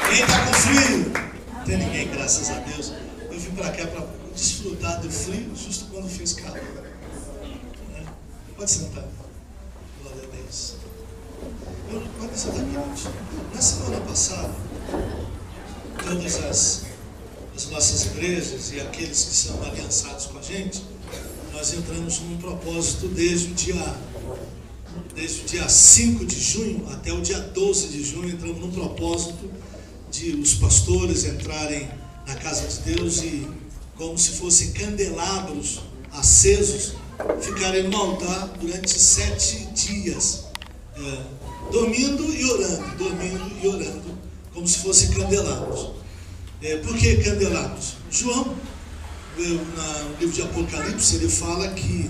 Quem está com frio? Não tem ninguém, graças a Deus. Eu vim para cá para desfrutar do frio justo quando fiz calor. Pode sentar. Glória a Deus. Pode sentar aqui, gente. Na semana passada, todas as nossas igrejas e aqueles que são aliançados com a gente, nós entramos num propósito desde o dia 5 de junho até o dia 12 de junho, entramos num propósito de os pastores entrarem na casa de Deus e, como se fossem candelabros acesos, ficarem no altar durante 7 dias, dormindo e orando, como se fossem candelabros. Por que candelabros? João, no livro de Apocalipse, ele fala que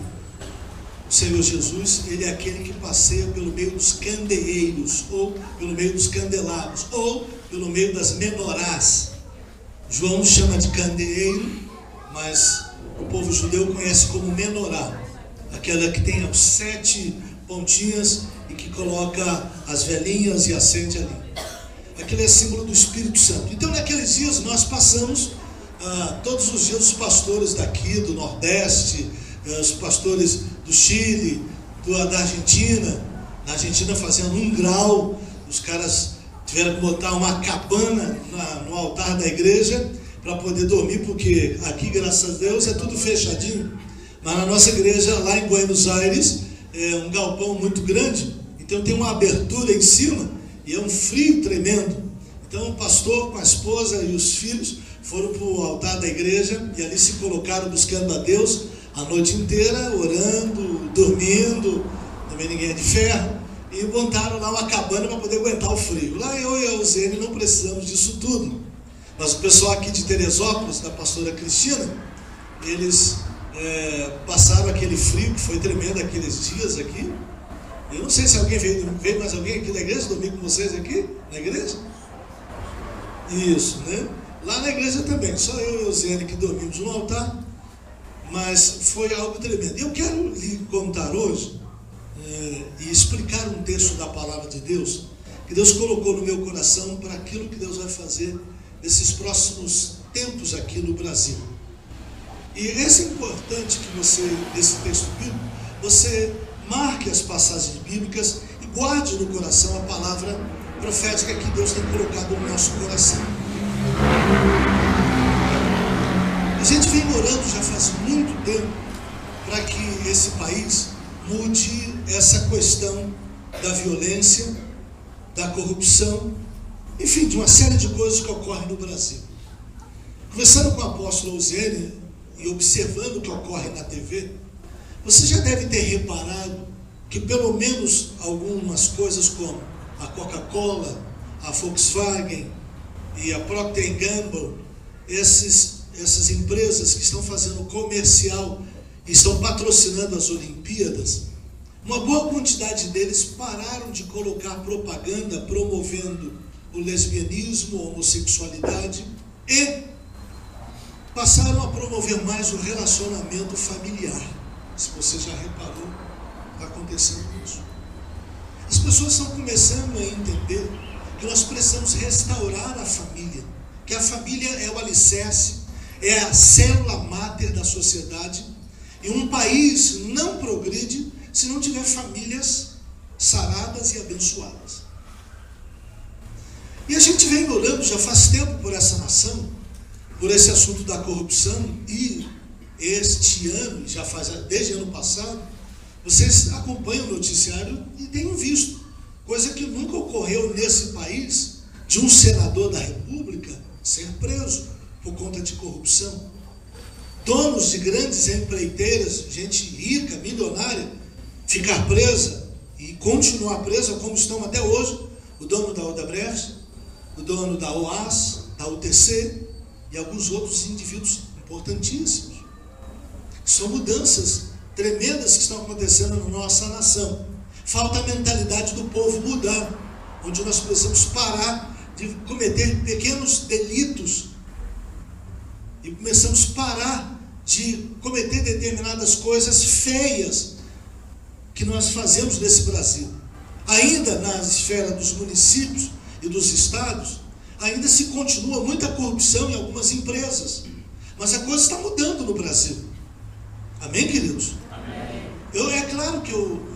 o Senhor Jesus, ele é aquele que passeia pelo meio dos candeeiros, ou pelo meio dos candelabros, ou pelo meio das menorás. João chama de candeeiro, mas o povo judeu conhece como menorá, aquela que tem as 7 pontinhas e que coloca as velinhas e acende ali. Aquele é símbolo do Espírito Santo. Então, naqueles dias, nós passamos, todos os dias, os pastores daqui, do Nordeste, os pastores do Chile, da Argentina, na Argentina fazendo 1 grau, os caras tiveram que botar uma cabana no altar da igreja para poder dormir, porque aqui, graças a Deus, é tudo fechadinho. Mas na nossa igreja, lá em Buenos Aires, é um galpão muito grande, então tem uma abertura em cima e é um frio tremendo. Então o pastor com a esposa e os filhos foram para o altar da igreja e ali se colocaram buscando a Deus a noite inteira, orando, dormindo, também ninguém é de ferro, e montaram lá uma cabana para poder aguentar o frio. Lá eu e a Eusene não precisamos disso tudo, mas o pessoal aqui de Teresópolis, da pastora Cristina, eles passaram aquele frio que foi tremendo aqueles dias aqui. Eu não sei se alguém veio mais alguém aqui da igreja dormir com vocês aqui na igreja? Isso, né? Lá na igreja também, só eu e a Eusene que dormimos no altar, mas foi algo tremendo. Eu quero lhe contar hoje e explicar um texto da palavra de Deus que Deus colocou no meu coração para aquilo que Deus vai fazer nesses próximos tempos aqui no Brasil. E é importante que você, nesse texto bíblico, você marque as passagens bíblicas e guarde no coração a palavra profética que Deus tem colocado no nosso coração. A gente vem orando já faz muito tempo para que esse país mude essa questão da violência, da corrupção, enfim, de uma série de coisas que ocorrem no Brasil. Conversando com o apóstolo Eusênio e observando o que ocorre na TV, você já deve ter reparado que pelo menos algumas coisas como a Coca-Cola, a Volkswagen e a Procter & Gamble, essas empresas que estão fazendo comercial e estão patrocinando as Olimpíadas, uma boa quantidade deles pararam de colocar propaganda promovendo o lesbianismo, a homossexualidade e passaram a promover mais o relacionamento familiar. Se você já reparou, está acontecendo isso. As pessoas estão começando a entender que nós precisamos restaurar a família, que a família é o alicerce, é a célula máter da sociedade, e um país não progride se não tiver famílias saradas e abençoadas. E a gente vem orando já faz tempo por essa nação, por esse assunto da corrupção, e este ano, já faz desde ano passado, vocês acompanham o noticiário e têm visto, coisa que nunca ocorreu nesse país, de um senador da República ser preso por conta de corrupção. Donos de grandes empreiteiras, gente rica, milionária, ficar presa e continuar presa como estão até hoje, o dono da Odebrecht, o dono da OAS, da UTC e alguns outros indivíduos importantíssimos. São mudanças tremendas que estão acontecendo na nossa nação. Falta a mentalidade do povo mudar, onde nós precisamos parar de cometer pequenos delitos e começamos a parar de cometer determinadas coisas feias que nós fazemos nesse Brasil. Ainda na esfera dos municípios e dos estados, ainda se continua muita corrupção em algumas empresas. Mas a coisa está mudando no Brasil. Amém, queridos? Amém. É claro que eu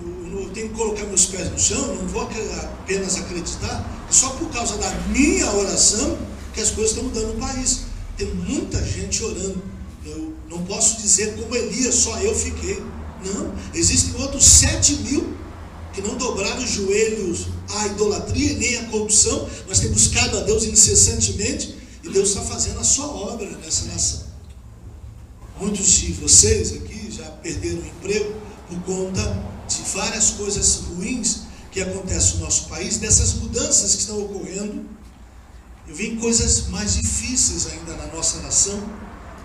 tenho que colocar meus pés no chão, não vou apenas acreditar que só por causa da minha oração que as coisas estão mudando no país. Tem muita gente orando. Eu não posso dizer como Elias, só eu fiquei. Não, existem outros 7.000 que não dobraram os joelhos à idolatria nem à corrupção, mas têm buscado a Deus incessantemente, e Deus está fazendo a sua obra nessa nação. Muitos de vocês aqui já perderam o emprego por conta de várias coisas ruins que acontecem no nosso país, dessas mudanças que estão ocorrendo. Eu vi coisas mais difíceis ainda na nossa nação,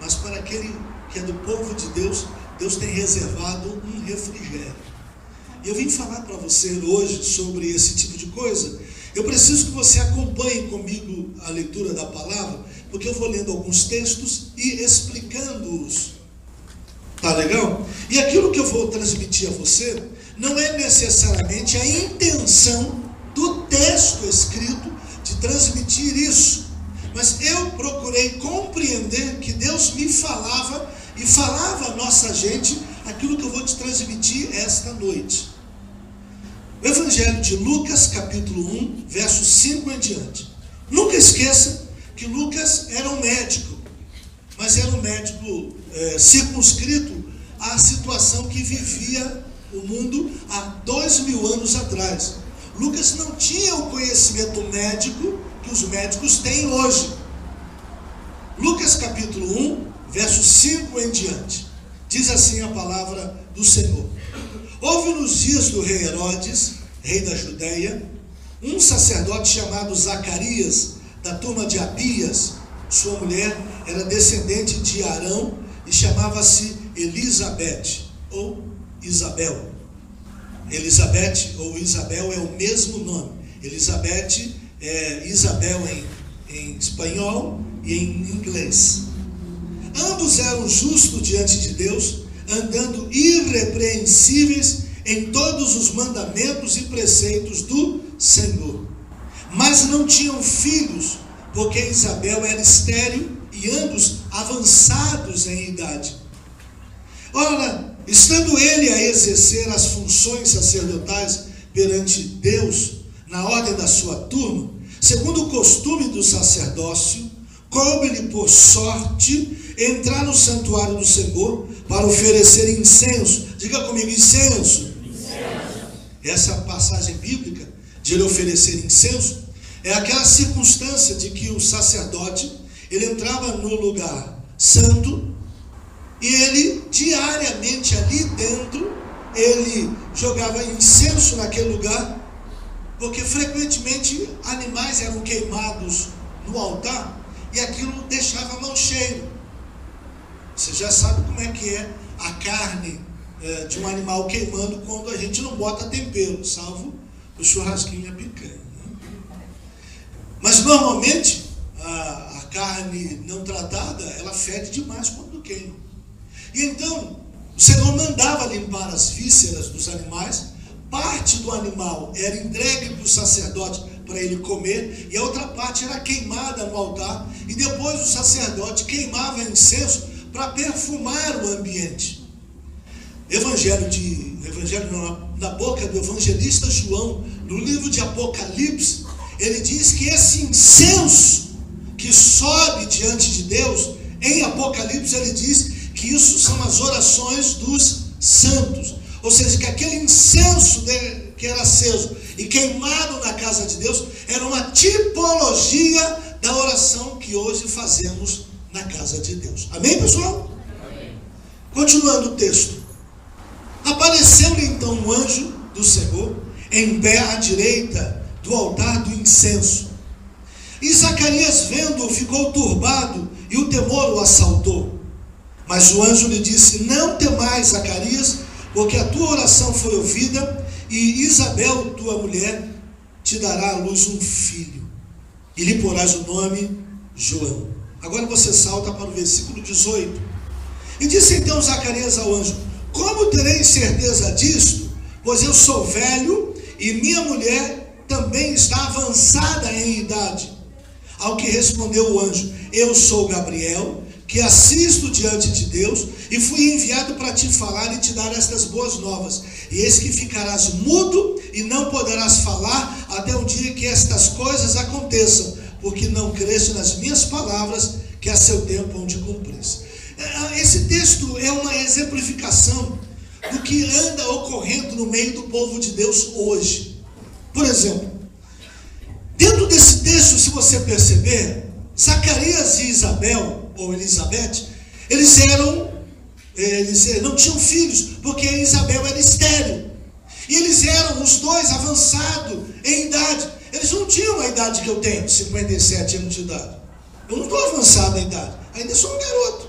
mas para aquele que é do povo de Deus, Deus tem reservado um refrigério. E eu vim falar para você hoje sobre esse tipo de coisa. Eu preciso que você acompanhe comigo a leitura da palavra, porque eu vou lendo alguns textos e explicando-os. Tá legal? E aquilo que eu vou transmitir a você não é necessariamente a intenção do texto escrito de transmitir isso, mas eu procurei compreender que Deus me falava e falava a nossa gente aquilo que eu vou te transmitir esta noite. O Evangelho de Lucas, capítulo 1, verso 5 em diante. Nunca esqueça que Lucas era um médico, mas era um médico circunscrito à situação que vivia o mundo há 2.000 anos atrás. Lucas não tinha o conhecimento médico que os médicos têm hoje. Lucas capítulo 1, verso 5 em diante. Diz assim a palavra do Senhor. Houve nos dias do rei Herodes, rei da Judeia, um sacerdote chamado Zacarias, da turma de Abias. Sua mulher era descendente de Arão e chamava-se Elizabeth, ou Isabel. Elizabeth ou Isabel é o mesmo nome. Elizabeth é Isabel em espanhol e em inglês. Ambos eram justos diante de Deus, andando irrepreensíveis em todos os mandamentos e preceitos do Senhor. Mas não tinham filhos, porque Isabel era estéril e ambos avançados em idade. Ora, estando ele a exercer as funções sacerdotais perante Deus, na ordem da sua turma, segundo o costume do sacerdócio, coube-lhe por sorte entrar no santuário do Senhor para oferecer incenso. Diga comigo, incenso. Essa passagem bíblica de ele oferecer incenso é aquela circunstância de que o sacerdote, ele entrava no lugar santo e ele diariamente ali dentro, ele jogava incenso naquele lugar, porque frequentemente animais eram queimados no altar e aquilo deixava mau cheiro. Você já sabe como é que é a carne de um animal queimando quando a gente não bota tempero, salvo o churrasquinho e a picanha. Mas normalmente a carne não tratada, ela fede demais quando queima. E então o Senhor mandava limpar as vísceras dos animais. Parte do animal era entregue para o sacerdote para ele comer, e a outra parte era queimada no altar, e depois o sacerdote queimava incenso para perfumar o ambiente. Na boca do evangelista João, no livro de Apocalipse, ele diz que esse incenso que sobe diante de Deus, em Apocalipse ele diz que isso são as orações dos santos. Ou seja, que aquele incenso que era aceso e queimado na casa de Deus era uma tipologia da oração que hoje fazemos na casa de Deus. Amém, pessoal? Amém. Continuando o texto. Apareceu-lhe então um anjo do Senhor em pé à direita do altar do incenso. E Zacarias, vendo-o, ficou turbado e o temor o assaltou. Mas o anjo lhe disse: não temais, Zacarias, porque a tua oração foi ouvida, e Isabel, tua mulher, te dará à luz um filho, e lhe porás o nome João. Agora você salta para o versículo 18. E disse então Zacarias ao anjo: como terei certeza disto? Pois eu sou velho, e minha mulher também está avançada em idade. Ao que respondeu o anjo: eu sou Gabriel, que assisto diante de Deus, e fui enviado para te falar e te dar estas boas novas. E eis que ficarás mudo e não poderás falar até o dia que estas coisas aconteçam, porque não creste nas minhas palavras, que a seu tempo hão de cumprir-se. Esse texto é uma exemplificação do que anda ocorrendo no meio do povo de Deus hoje. Por exemplo, dentro desse texto, se você perceber, Zacarias e Isabel, ou Elizabeth, eles não tinham filhos, porque Isabel era estéril. E eles eram os dois avançados em idade. Eles não tinham a idade que eu tenho, 57 anos de idade. Eu não estou avançado em idade, ainda sou um garoto.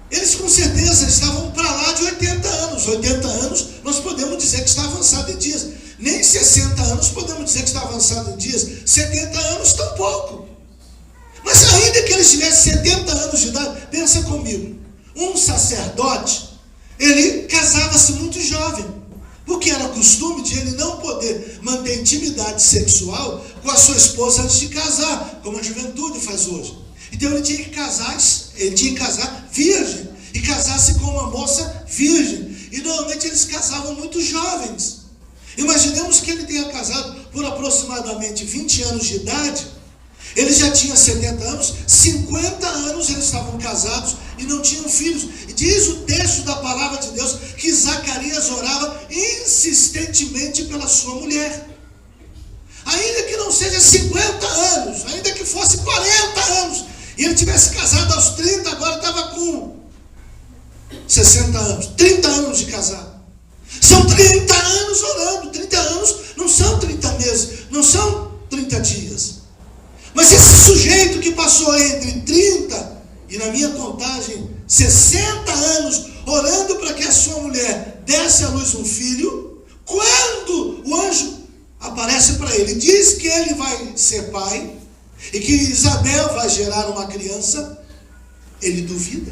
Eles com certeza estavam para lá de 80 anos. 80 anos nós podemos dizer que está avançado em dias. Nem 60 anos podemos dizer que está avançado em dias. 70 anos tampouco. Mas ainda que eles tivessem 70 anos de idade, pensa comigo, um sacerdote, ele casava-se muito jovem, porque era costume de ele não poder manter intimidade sexual com a sua esposa antes de casar, como a juventude faz hoje. Então ele tinha que casar virgem, e casar-se com uma moça virgem, e normalmente eles casavam muito jovens. Imaginemos que ele tenha casado por aproximadamente 20 anos de idade. Ele já tinha 70 anos, 50 anos eles estavam casados e não tinham filhos. E diz o texto da palavra de Deus que Zacarias orava insistentemente pela sua mulher. Ainda que não seja 50 anos, ainda que fosse 40 anos, e ele tivesse casado aos 30, agora estava com 60 anos, 30 anos de casado. São 30 anos orando. 30 anos não são 30 meses, não são 30 dias. Mas esse sujeito que passou entre 30 e, na minha contagem, 60 anos orando para que a sua mulher desse à luz um filho, quando o anjo aparece para ele, diz que ele vai ser pai e que Isabel vai gerar uma criança, ele duvida.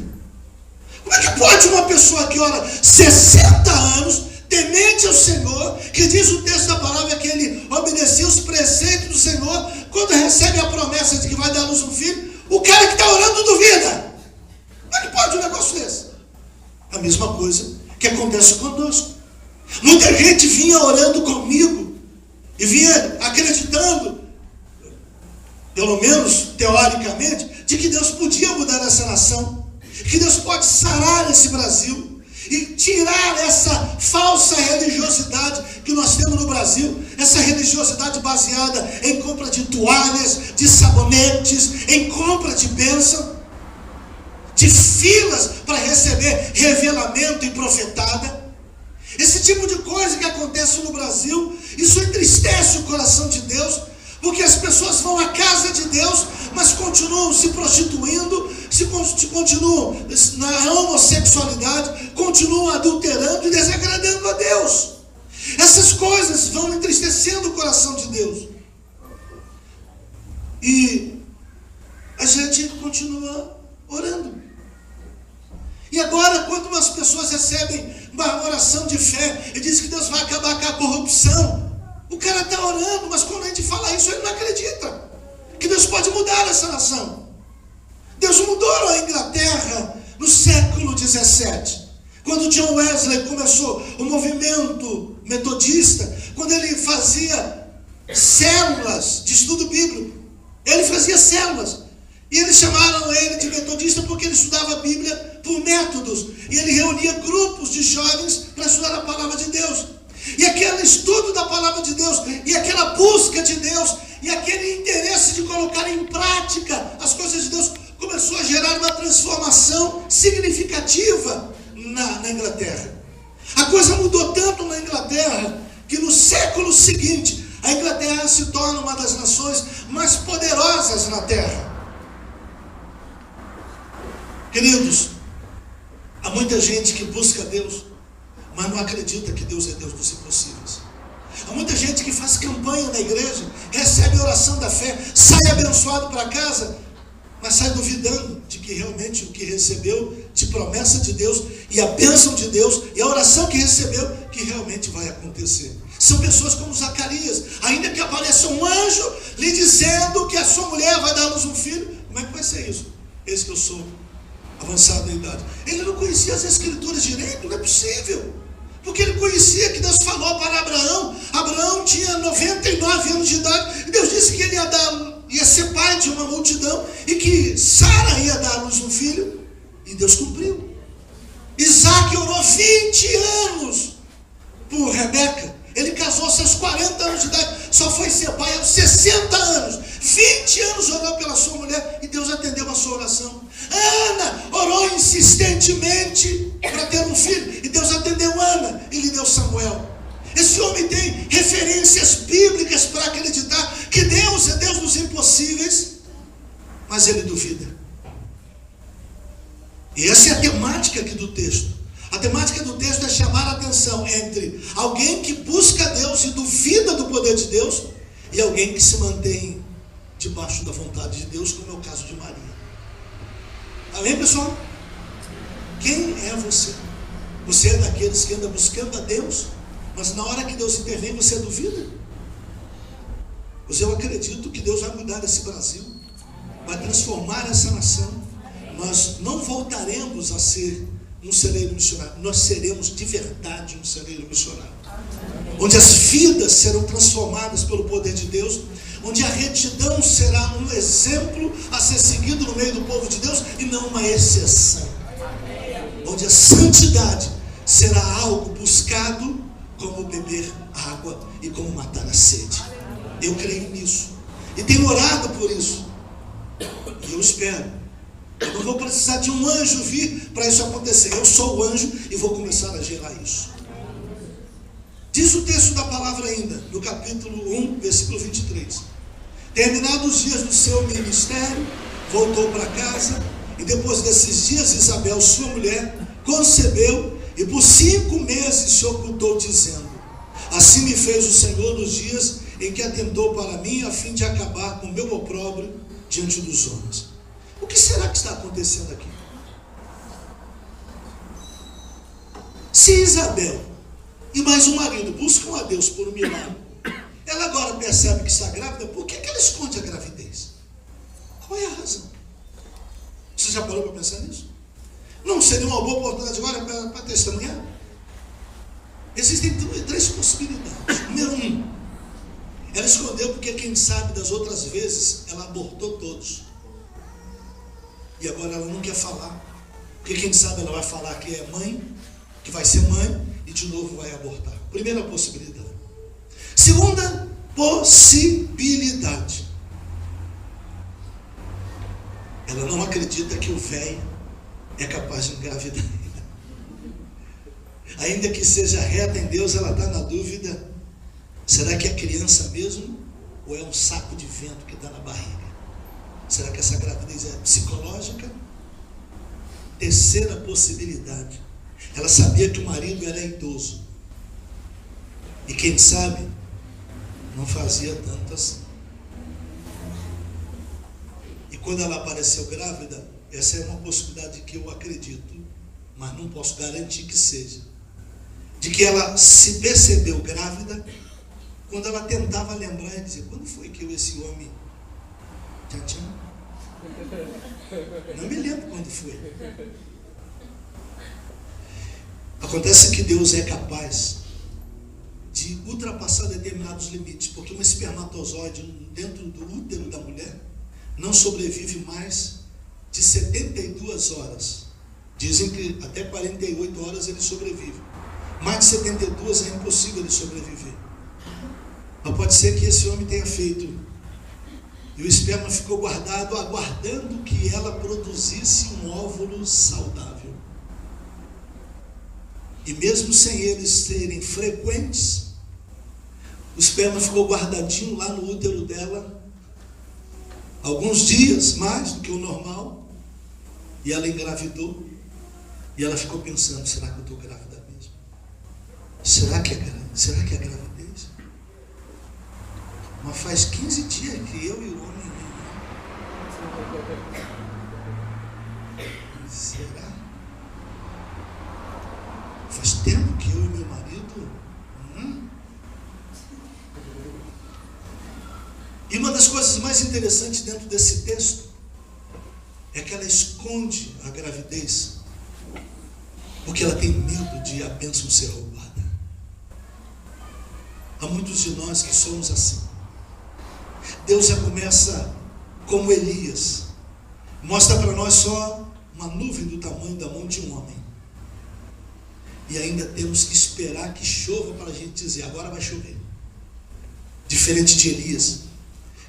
Como é que pode uma pessoa que ora 60 anos, temente ao Senhor, que diz o texto da palavra que ele obedecia os preceitos do Senhor, quando recebe a promessa de que vai dar à luz um filho, o cara que está orando duvida? Como é que pode um negócio desse? A mesma coisa que acontece conosco. Muita gente vinha orando comigo e vinha acreditando, pelo menos teoricamente, de que Deus podia mudar essa nação, que Deus pode sarar esse Brasil e tirar essa falsa religiosidade que nós temos no Brasil, essa religiosidade baseada em compra de toalhas, de sabonetes, em compra de bênção, de filas para receber revelamento e profetada. Esse tipo de coisa que acontece no Brasil, isso entristece o coração de Deus, porque as pessoas vão à casa de Deus, mas continuam se prostituindo, continuam na homossexualidade, continuam adulterando e desagradando a Deus. Essas coisas vão entristecendo o coração de Deus. E a gente continua orando. E agora, quando as pessoas recebem uma oração de fé e dizem que Deus vai acabar com a corrupção, o cara está orando, mas quando a gente fala isso, ele não acredita que Deus pode mudar essa nação. Deus mudou a Inglaterra no século 17, quando John Wesley começou o movimento metodista, quando ele fazia células de estudo bíblico. Ele fazia células, e eles chamaram ele de metodista porque ele estudava a Bíblia por métodos, e ele reunia grupos de jovens para estudar a palavra de Deus. E aquele estudo da palavra de Deus, e aquela busca de Deus, e aquele interesse de colocar em prática as coisas de Deus, começou a gerar uma transformação significativa na Inglaterra. A coisa mudou tanto na Inglaterra, que no século seguinte, a Inglaterra se torna uma das nações mais poderosas na Terra. Queridos, há muita gente que busca Deus, mas não acredita que Deus é Deus dos impossíveis. Há muita gente que faz campanha na igreja, recebe a oração da fé, sai abençoado para casa, mas sai duvidando de que realmente o que recebeu de promessa de Deus, e a bênção de Deus, e a oração que recebeu, que realmente vai acontecer. São pessoas como Zacarias, ainda que apareça um anjo lhe dizendo que a sua mulher vai dar à luz um filho, como é que vai ser isso? Eis que eu sou avançado na idade. Ele não conhecia as escrituras direito, não é possível. Porque ele conhecia que Deus falou para Abraão. Abraão tinha 99 anos de idade, e Deus disse que ele ia ser pai de uma multidão, e que Sara ia dar à luz um filho, e Deus cumpriu. Isaac orou 20 anos por Rebeca. Ele casou-se aos 40 anos de idade, só foi ser pai aos 60 anos. 20 anos orou pela sua mulher, e Deus atendeu a sua oração. Ana orou insistentemente para ter um filho, e Deus atendeu Ana e lhe deu Samuel. Esse homem tem referências bíblicas para acreditar que Deus é Deus dos impossíveis, mas ele duvida. E essa é a temática aqui do texto. A temática do texto é chamar a atenção entre alguém que busca Deus e duvida do poder de Deus, e alguém que se mantém debaixo da vontade de Deus, como é o caso de Maria. Amém, pessoal? Quem é você? Você é daqueles que anda buscando a Deus, mas na hora que Deus intervém, você duvida? Pois eu acredito que Deus vai mudar esse Brasil, vai transformar essa nação. Nós não voltaremos a ser um celeiro missionário, nós seremos de verdade um celeiro missionário, onde as vidas serão transformadas pelo poder de Deus, onde a retidão será um exemplo a ser seguido no meio do povo de Deus e não uma exceção, onde a santidade será algo buscado como beber água e como matar a sede. Eu creio nisso e tenho orado por isso, e eu espero. Eu não vou precisar de um anjo vir para isso acontecer. Eu sou o anjo e vou começar a gerar isso. Diz o texto da palavra ainda, no capítulo 1, versículo 23. Terminados os dias do seu ministério, voltou para casa, e depois desses dias Isabel, sua mulher, concebeu, e por 5 meses se ocultou, dizendo: assim me fez o Senhor nos dias em que atentou para mim, a fim de acabar com o meu opróbrio diante dos homens. O que será que está acontecendo aqui? Se Isabel e mais um marido buscam a Deus por um milagre, ela agora percebe que está grávida, por que ela esconde a gravidez? Qual é a razão? Você já parou para pensar nisso? Não seria uma boa oportunidade agora para testemunhar? Existem 3 possibilidades. Número 1, ela escondeu porque, quem sabe, das outras vezes ela abortou todos. E agora ela não quer falar, porque quem sabe ela vai falar que é mãe, que vai ser mãe, e de novo vai abortar. Primeira possibilidade. Segunda possibilidade, ela não acredita que o velho é capaz de engravidar. Ainda que seja reta em Deus, ela está na dúvida: será que é criança mesmo? Ou é um saco de vento que está na barriga? Será que essa gravidez é psicológica? Terceira possibilidade, ela sabia que o marido era idoso, e quem sabe não fazia tantas. E quando ela apareceu grávida, essa é uma possibilidade que eu acredito, mas não posso garantir que seja, de que ela se percebeu grávida quando ela tentava lembrar e dizer: quando foi que eu, esse homem, não me lembro quando foi. Acontece que Deus é capaz de ultrapassar determinados limites, porque um espermatozoide dentro do útero da mulher não sobrevive mais de 72 horas. Dizem que até 48 horas ele sobrevive. Mais de 72 é impossível ele sobreviver. Mas pode ser que esse homem tenha feito, e o esperma ficou guardado, aguardando que ela produzisse um óvulo saudável. E mesmo sem eles serem frequentes, o esperma ficou guardadinho lá no útero dela, alguns dias mais do que o normal, e ela engravidou, e ela ficou pensando: será que eu estou grávida mesmo? Será que é gravidez? Mas faz 15 dias que eu e o homem... Será? Faz tempo que eu e meu marido? E uma das coisas mais interessantes dentro desse texto é que ela esconde a gravidez, porque ela tem medo de a bênção ser roubada. Há muitos de nós que somos assim. Deus já começa como Elias, mostra para nós só uma nuvem do tamanho da mão de um homem, e ainda temos que esperar que chova para a gente dizer, agora vai chover. Diferente de Elias,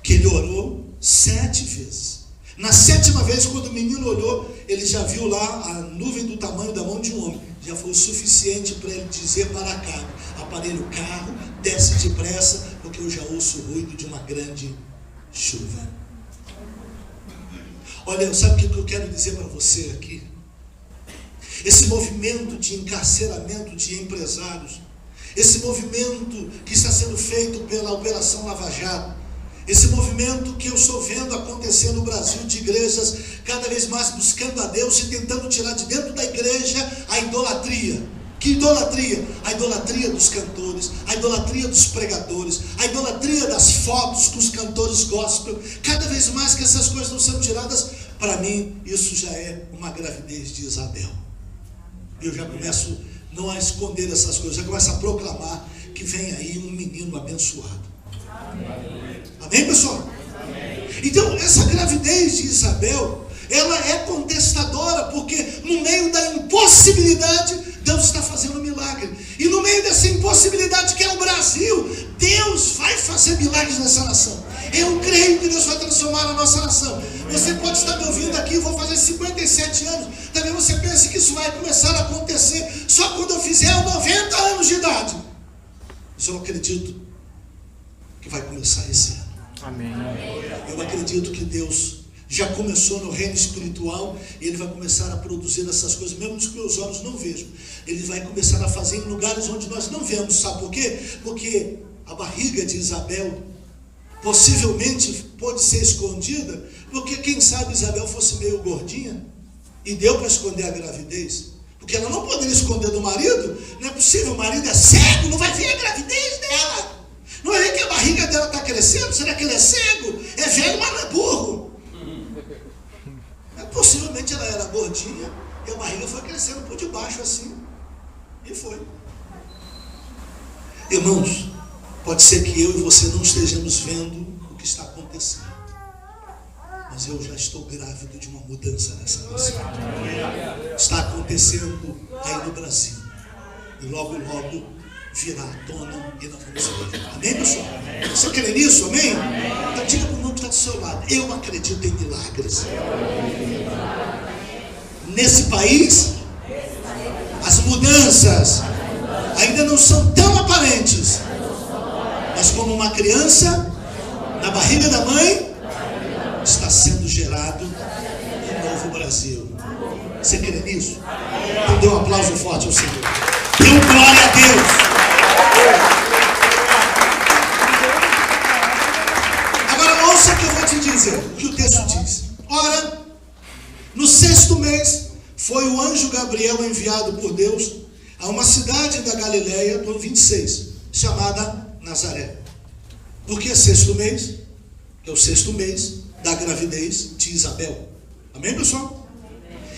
que ele orou 7 vezes. Na 7ª vez, quando o menino olhou, ele já viu lá a nuvem do tamanho da mão de um homem. Já foi o suficiente para ele dizer para Acabe: aparelha o carro, desce depressa, porque eu já ouço o ruído de uma grande chuva. Olha, sabe o que eu quero dizer para você aqui? Esse movimento de encarceramento de empresários, esse movimento que está sendo feito pela Operação Lava Jato, esse movimento que eu estou vendo acontecer no Brasil, de igrejas cada vez mais buscando a Deus e tentando tirar de dentro da igreja a idolatria. Que idolatria? A idolatria dos cantores, a idolatria dos pregadores, a idolatria das fotos que os cantores gospel. Cada vez mais que essas coisas não são tiradas, para mim isso já é uma gravidez de Isabel. Eu já começo não a esconder essas coisas, já começo a proclamar que vem aí um menino abençoado. Amém, pessoal? Amém. Então, essa gravidez de Isabel, ela é contestadora, porque no meio da impossibilidade, Deus está fazendo um milagre. E no meio dessa impossibilidade que é o Brasil, Deus vai fazer milagres nessa nação. Eu creio que Deus vai transformar a nossa nação. Você pode estar me ouvindo aqui, vou fazer 57 anos. Talvez você pense que isso vai começar a acontecer só quando eu fizer 90 anos de idade. Mas eu acredito que vai começar esse ano. Amém. Eu acredito que Deus já começou no reino espiritual e Ele vai começar a produzir essas coisas, mesmo que meus olhos não vejam. Ele vai começar a fazer em lugares onde nós não vemos. Sabe por quê? Porque a barriga de Isabel possivelmente pode ser escondida, porque quem sabe Isabel fosse meio gordinha e deu para esconder a gravidez. Porque ela não poderia esconder do marido. Não é possível, o marido é cego, não vai ver a gravidez dela. Não é que a barriga dela está crescendo? Será que ele é cego? É velho, mas não é burro. Possivelmente ela era gordinha e a barriga foi crescendo por debaixo assim. E foi. Irmãos, pode ser que eu e você não estejamos vendo o que está acontecendo, mas eu já estou grávido de uma mudança nessa nação. Está acontecendo aí no Brasil. E logo, logo virá à tona e nós vamos ser. Amém, pessoal? Você crê nisso? Amém? Então diga para o irmão que está do seu lado: eu acredito em milagres. Nesse país, as mudanças ainda não são tão aparentes, mas como uma criança na barriga da mãe, está sendo gerado um novo Brasil. Você crê nisso? Então dê um aplauso forte ao Senhor. Dê glória a Deus. Agora ouça o que eu vou te dizer, o que o texto diz. Ora, no 6º mês, foi o anjo Gabriel enviado por Deus a uma cidade da Galileia, do 26, chamada Nazaré. Por que 6º mês? Que é o 6º mês da gravidez de Isabel. Amém, pessoal?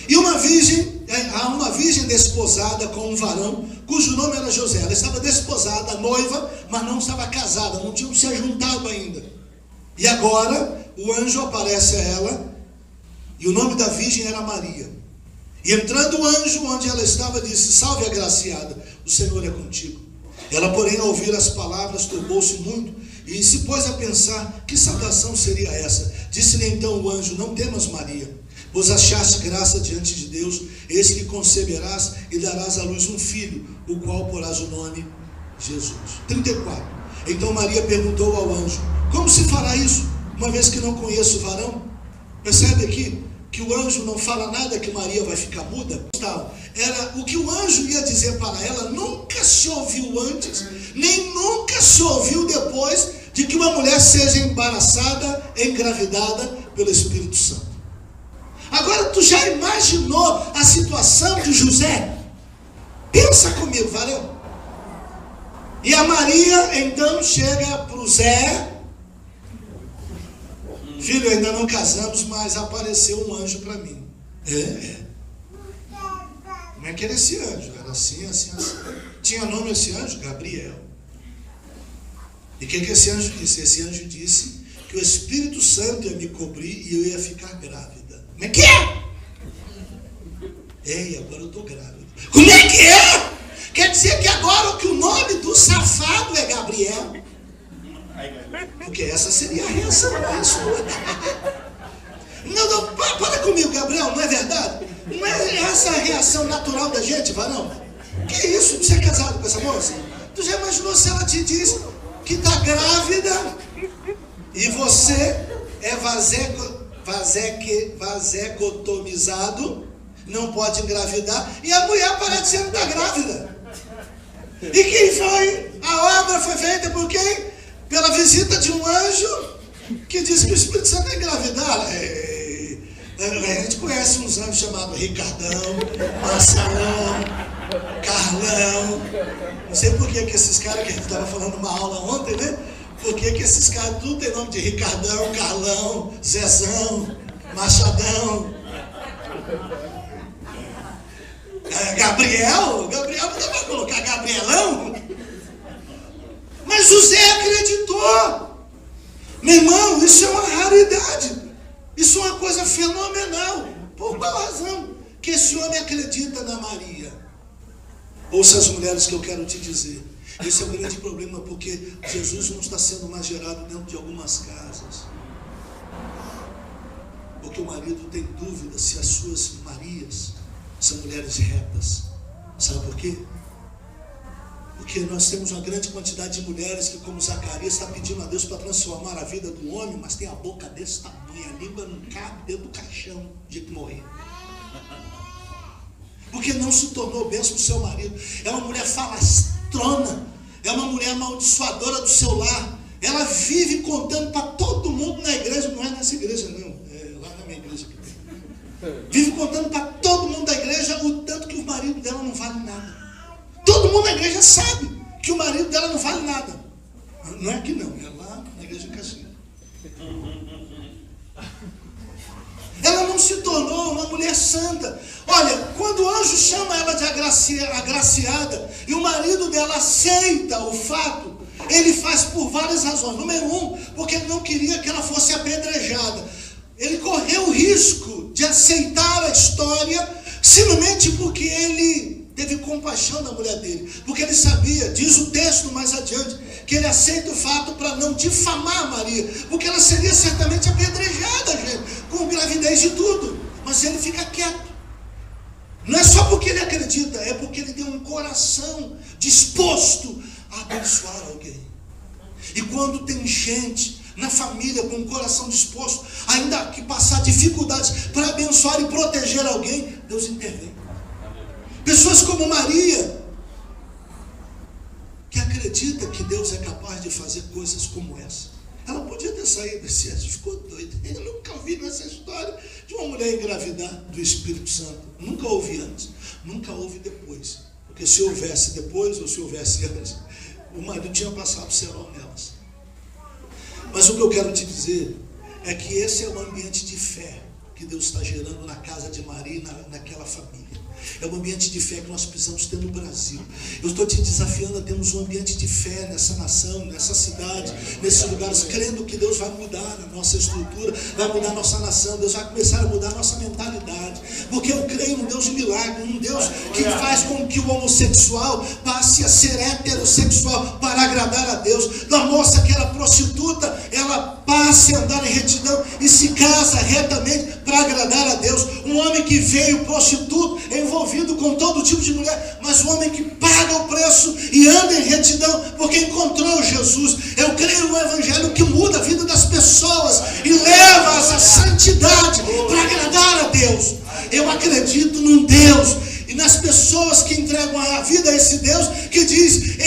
E há uma virgem desposada com um varão, cujo nome era José. Ela estava desposada, noiva, mas não estava casada, não tinham se ajuntado ainda. E agora, o anjo aparece a ela, e o nome da virgem era Maria. E entrando o anjo onde ela estava, disse: salve, agraciada, o Senhor é contigo. Ela, porém, ao ouvir as palavras, turbou-se muito e se pôs a pensar: que saudação seria essa? Disse-lhe então o anjo: não temas, Maria, pois achaste graça diante de Deus. Eis que conceberás e darás à luz um filho, o qual porás o nome Jesus. 34. Então Maria perguntou ao anjo: como se fará isso, uma vez que não conheço o varão? Percebe aqui que o anjo não fala nada que Maria vai ficar muda? Era o que o anjo ia dizer para ela, nunca se ouviu antes, nem nunca se ouviu depois de que uma mulher seja embaraçada, engravidada pelo Espírito Santo. Agora, tu já imaginou a situação de José? Pensa comigo, valeu? E a Maria então chega para o Zé. Filho, ainda não casamos, mas apareceu um anjo para mim. Como é que era esse anjo? Era assim, assim, assim. Tinha nome esse anjo? Gabriel. E o que esse anjo disse? Esse anjo disse que o Espírito Santo ia me cobrir e eu ia ficar grávida. Como é que é? Ei, agora eu estou grávida. Como é que é? Quer dizer que agora que o nome do safado é Gabriel? Porque essa seria a reação a isso. Não, para comigo, Gabriel, não é verdade? Não é essa a reação natural da gente, varão? Que isso, de ser casado com essa moça? Tu já imaginou se ela te diz que está grávida e você é vasecotomizado, não pode engravidar, e a mulher parece que não está grávida? E quem foi? A obra foi feita por quem? Pela visita de um anjo que disse que o Espírito Santo ia engravidar. A gente conhece uns anjos chamados Ricardão, Marcelão, Carlão. Não sei por que esses caras que a gente estava falando uma aula ontem, né? Por que esses caras tudo tem nome de Ricardão, Carlão, Zezão, Machadão. Gabriel não dá para colocar Gabrielão. Mas o Zé acreditou. Meu irmão, isso é uma raridade. Isso é uma coisa fenomenal. Por qual razão que esse homem acredita na Maria? Ouça as mulheres que eu quero te dizer. Esse é o grande problema, porque Jesus não está sendo mais gerado dentro de algumas casas. Porque o marido tem dúvida se as suas Marias são mulheres retas. Sabe por quê? Porque nós temos uma grande quantidade de mulheres que, como Zacarias, está pedindo a Deus para transformar a vida do homem, mas tem a boca desse tamanho, a língua não cabe dentro do caixão de que morrer. Porque não se tornou bênção do seu marido. É uma mulher falastrona, é uma mulher amaldiçoadora do seu lar. Ela vive contando para todo mundo na igreja, não é nessa igreja não, é lá na minha igreja que tem. Vive contando para todo mundo da igreja o tanto que o marido dela não vale nada. Todo mundo na igreja sabe que o marido dela não vale nada. Não é aqui não, é lá na igreja de Caxias. Ela não se tornou uma mulher santa. Olha, quando o anjo chama ela de agraciada e o marido dela aceita o fato, ele faz por várias razões. Número 1, porque ele não queria que ela fosse apedrejada. Ele correu o risco de aceitar a história simplesmente porque ele teve compaixão da mulher dele, porque ele sabia, diz o texto mais adiante, que ele aceita o fato para não difamar Maria, porque ela seria certamente apedrejada, gente, com gravidez e tudo, mas ele fica quieto. Não é só porque ele acredita, é porque ele tem um coração disposto a abençoar alguém. E quando tem gente na família com um coração disposto, ainda que passar dificuldades para abençoar e proteger alguém, Deus intervém. Pessoas como Maria, que acredita que Deus é capaz de fazer coisas como essa. Ela podia ter saído desse anjo, ficou doida. Eu nunca ouvi nessa história de uma mulher engravidar do Espírito Santo. Nunca ouvi antes, nunca ouvi depois. Porque se houvesse depois ou se houvesse antes, o marido tinha passado cerol nelas. Mas o que eu quero te dizer é que esse é o ambiente de fé que Deus está gerando na casa de Maria e naquela família. É um ambiente de fé que nós precisamos ter no Brasil. Eu estou te desafiando a termos um ambiente de fé nessa nação, nessa cidade, nesses lugares, crendo que Deus vai mudar a nossa estrutura, vai mudar a nossa nação, Deus vai começar a mudar a nossa mentalidade. Porque eu creio num Deus de milagre, num Deus que faz com que o homossexual passe a ser heterossexual para agradar a Deus. Da moça que era prostituta, ela passe a andar em retidão e se casa retamente para agradar a Deus. Um homem que veio prostituto, envolvido com todo tipo de mulher, mas um homem que paga o preço e anda em retidão porque encontrou Jesus. Eu creio no evangelho que muda a vida das pessoas e leva-as à santidade para agradar a Deus. Eu acredito num Deus e nas pessoas que entregam a vida a esse Deus que diz: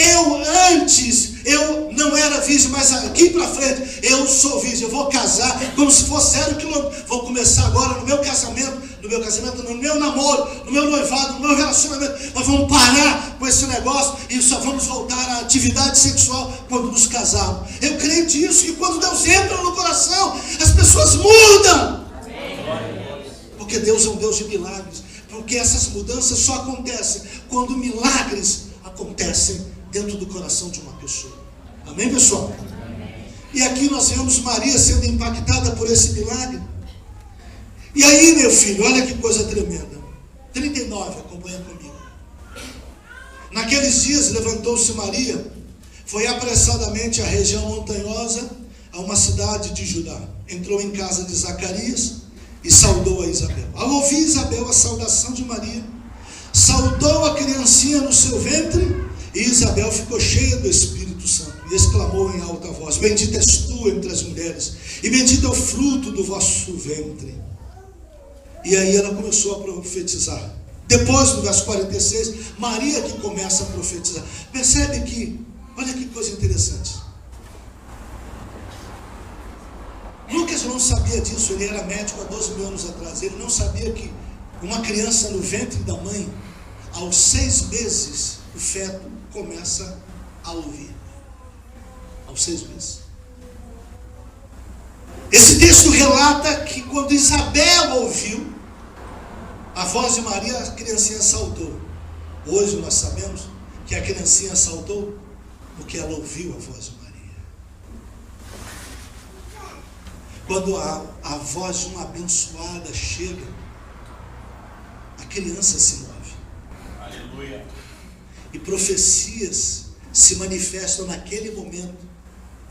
eu não era virgem, mas aqui para frente eu sou virgem, eu vou casar como se fosse 0 quilômetro. Vou começar agora no meu casamento, no meu casamento, no meu namoro, no meu noivado, no meu relacionamento. Nós vamos parar com esse negócio e só vamos voltar à atividade sexual quando nos casarmos. Eu creio nisso, que quando Deus entra no coração, as pessoas mudam. Porque Deus é um Deus de milagres. Porque essas mudanças só acontecem quando milagres acontecem dentro do coração de uma pessoa. Amém, pessoal? E aqui nós vemos Maria sendo impactada por esse milagre. E aí, meu filho, olha que coisa tremenda. 39, acompanha comigo. Naqueles dias levantou-se Maria, foi apressadamente à região montanhosa, a uma cidade de Judá. Entrou em casa de Zacarias e saudou a Isabel. Ao ouvir Isabel a saudação de Maria, saudou a criancinha no seu ventre, e Isabel ficou cheia do Espírito Santo e exclamou em alta voz: bendita és tu entre as mulheres, e bendito é o fruto do vosso ventre. E aí ela começou a profetizar. Depois, no verso 46, Maria que começa a profetizar. Percebe que, olha que coisa interessante. Lucas não sabia disso, ele era médico há 12 mil anos atrás. Ele não sabia que uma criança no ventre da mãe, aos 6 meses, o feto começa a ouvir. Aos 6 meses. Esse texto relata que quando Isabel ouviu a voz de Maria, a criancinha saltou. Hoje nós sabemos que a criancinha saltou porque ela ouviu a voz de Maria. Quando a voz de uma abençoada chega, a criança se move. Aleluia. E profecias se manifestam naquele momento,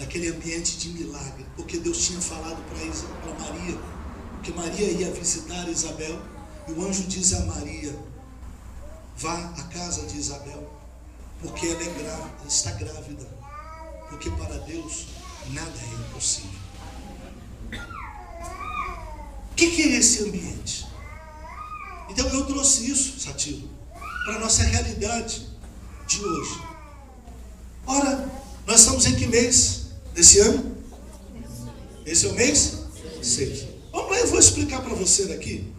naquele ambiente de milagre, porque Deus tinha falado para Maria, que Maria ia visitar Isabel, e o anjo diz a Maria: vá à casa de Isabel, porque ela é grávida, está grávida, porque para Deus nada é impossível. O que é esse ambiente? Então eu trouxe isso, Satiro, para a nossa realidade de hoje. Ora, nós estamos em que mês desse ano? Esse é o mês 6. Vamos lá, eu vou explicar para você daqui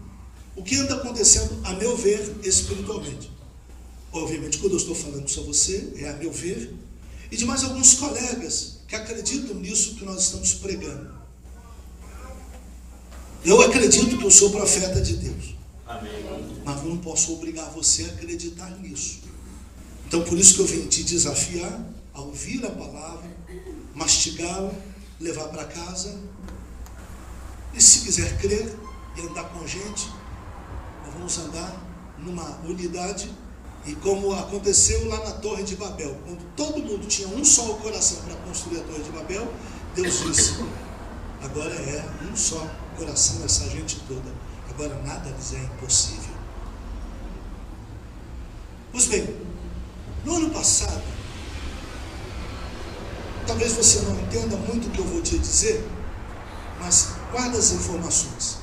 o que anda acontecendo, a meu ver, espiritualmente. Obviamente, quando eu estou falando só você, é a meu ver, e de mais alguns colegas que acreditam nisso que nós estamos pregando. Eu acredito que eu sou profeta de Deus. Amém. Mas eu não posso obrigar você a acreditar nisso. Então, por isso que eu vim te desafiar a ouvir a palavra, mastigá-la, levar para casa, e se quiser crer e andar com a gente, nós vamos andar numa unidade. E como aconteceu lá na Torre de Babel, quando todo mundo tinha um só coração para construir a Torre de Babel, Deus disse: agora é um só coração essa gente toda, agora nada lhes é impossível. Pois bem, no ano passado, talvez você não entenda muito o que eu vou te dizer, mas guarda as informações.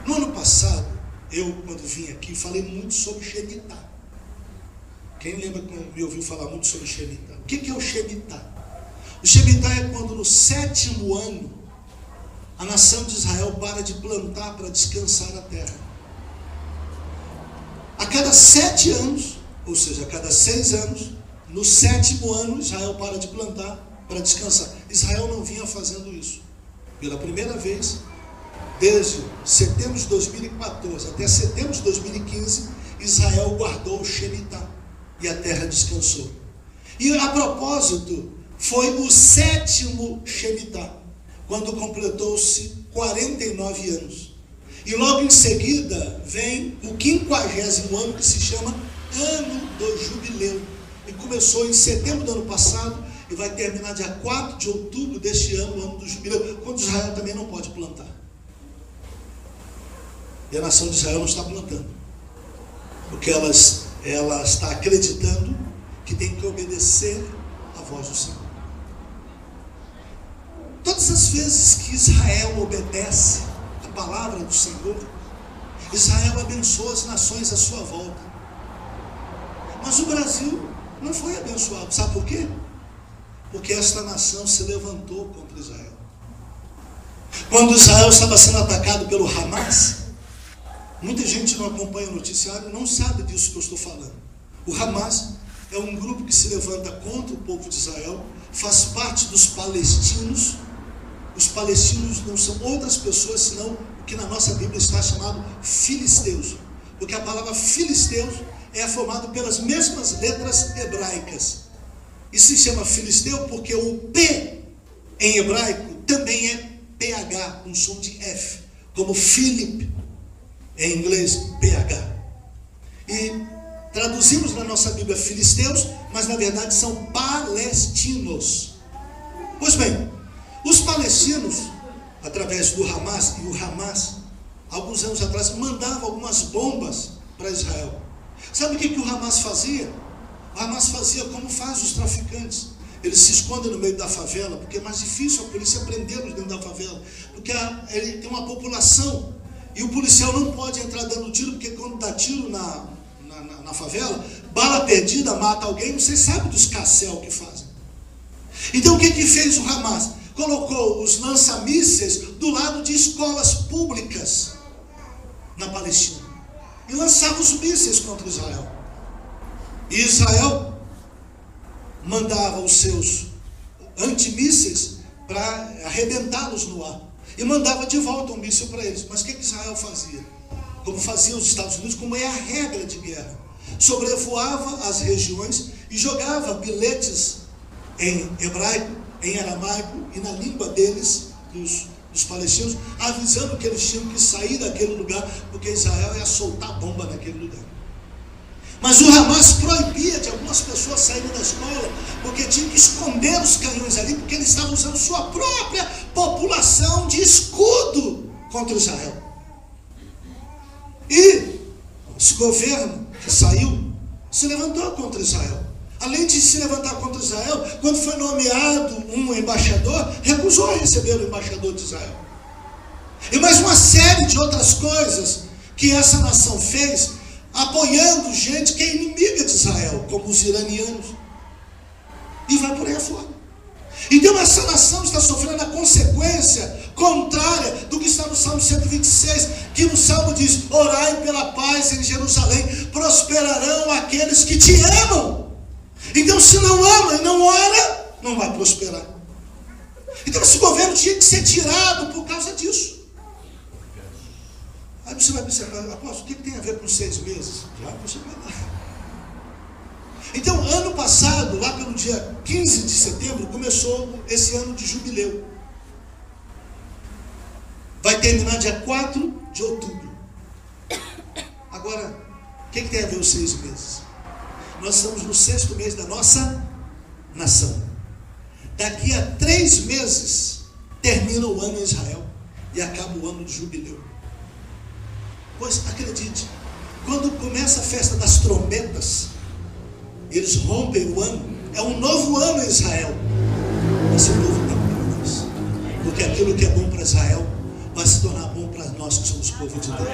No ano passado, eu, quando vim aqui, falei muito sobre Shemitah. Quem lembra que me ouviu falar muito sobre Shemitah? O que é o Shemitah? O Shemitah é quando no 7º ano a nação de Israel para de plantar para descansar a terra. A cada 7 anos, ou seja, a cada 6 anos, no 7º ano Israel para de plantar para descansar. Israel não vinha fazendo isso. Pela primeira vez, desde setembro de 2014 até setembro de 2015, Israel guardou o Shemitah e a terra descansou. E a propósito, foi o 7º Shemitah, quando completou-se 49 anos. E logo em seguida vem o 50º ano, que se chama Ano do Jubileu. E começou em setembro do ano passado e vai terminar dia 4 de outubro deste ano, o Ano do Jubileu, quando Israel também não pode plantar. E a nação de Israel não está plantando, porque ela está acreditando que tem que obedecer à voz do Senhor. Todas as vezes que Israel obedece a palavra do Senhor, Israel abençoa as nações à sua volta. Mas o Brasil não foi abençoado. Sabe por quê? Porque esta nação se levantou contra Israel. Quando Israel estava sendo atacado pelo Hamas, Muita gente não acompanha o noticiário, não sabe disso que eu estou falando. O Hamas é um grupo que se levanta contra o povo de Israel, faz parte dos palestinos. Os palestinos não são outras pessoas senão o que na nossa Bíblia está chamado filisteus, porque a palavra filisteus é formada pelas mesmas letras hebraicas, e se chama filisteu porque o P em hebraico também é PH, um som de F, como Philip em inglês, PH. E traduzimos na nossa Bíblia filisteus, mas na verdade são palestinos. Pois bem, os palestinos, através do Hamas, e o Hamas, alguns anos atrás, mandava algumas bombas para Israel. Sabe o que o Hamas fazia? O Hamas fazia como faz os traficantes. Eles se escondem no meio da favela, porque é mais difícil a polícia prendê-los dentro da favela, porque ele tem uma população, e o policial não pode entrar dando tiro, porque quando dá tiro na favela, bala perdida, mata alguém, você sabe dos cassel que fazem. Então o que fez o Hamas? Colocou os lança-mísseis do lado de escolas públicas na Palestina e lançava os mísseis contra Israel. E Israel mandava os seus antimísseis para arrebentá-los no ar e mandava de volta um míssil para eles. Mas o que Israel fazia? Como faziam os Estados Unidos, como é a regra de guerra, sobrevoava as regiões e jogava bilhetes em hebraico, em aramaico e na língua deles, dos palestinos, avisando que eles tinham que sair daquele lugar, porque Israel ia soltar bomba naquele lugar. Mas o Hamas proibia de algumas pessoas saírem da escola, porque tinha que esconder os canhões ali, porque eles estavam usando sua própria população de escudo contra Israel. E esse governo que saiu se levantou contra Israel. Além de se levantar contra Israel, quando foi nomeado um embaixador, recusou a receber o embaixador de Israel. E mais uma série de outras coisas que essa nação fez, apoiando gente que é inimiga de Israel, como os iranianos. E vai por aí afora. Então essa nação está sofrendo a consequência contrária do que está no Salmo 126, que no Salmo diz: orai pela paz em Jerusalém, prosperarão aqueles que te amam. Então se não ama e não ora, não vai prosperar. Então esse governo tinha que ser tirado por causa disso. Aí você vai pensar: apóstolo, o que tem a ver com 6 meses? Já você vai lá. Então, ano passado, lá pelo dia 15 de setembro, começou esse ano de jubileu. Vai terminar dia 4 de outubro. Agora, o que tem a ver os 6 meses? Nós estamos no 6º mês da nossa nação. Daqui a 3 meses, termina o ano em Israel e acaba o ano de jubileu. Pois, acredite, quando começa a festa das trombetas, eles rompem o ano, é um novo ano em Israel. Vai ser um novo tempo para nós, porque aquilo que é bom para Israel vai se tornar bom para nós que somos povo de Deus.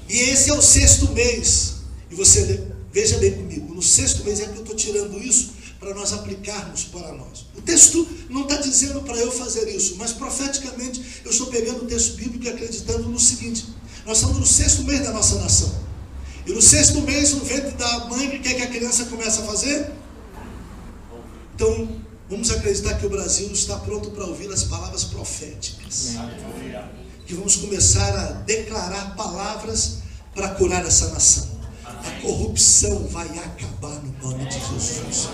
E esse é o 6º mês. E você veja bem comigo, no 6º mês é que eu estou tirando isso para nós aplicarmos para nós. O texto não está dizendo para eu fazer isso, mas profeticamente eu estou pegando o texto bíblico e acreditando no seguinte: nós estamos no 6º mês da nossa nação. E no 6º mês, no ventre da mãe, o que é que a criança começa a fazer? Então, vamos acreditar que o Brasil está pronto para ouvir as palavras proféticas. Que vamos começar a declarar palavras para curar essa nação. A corrupção vai acabar no nome de Jesus.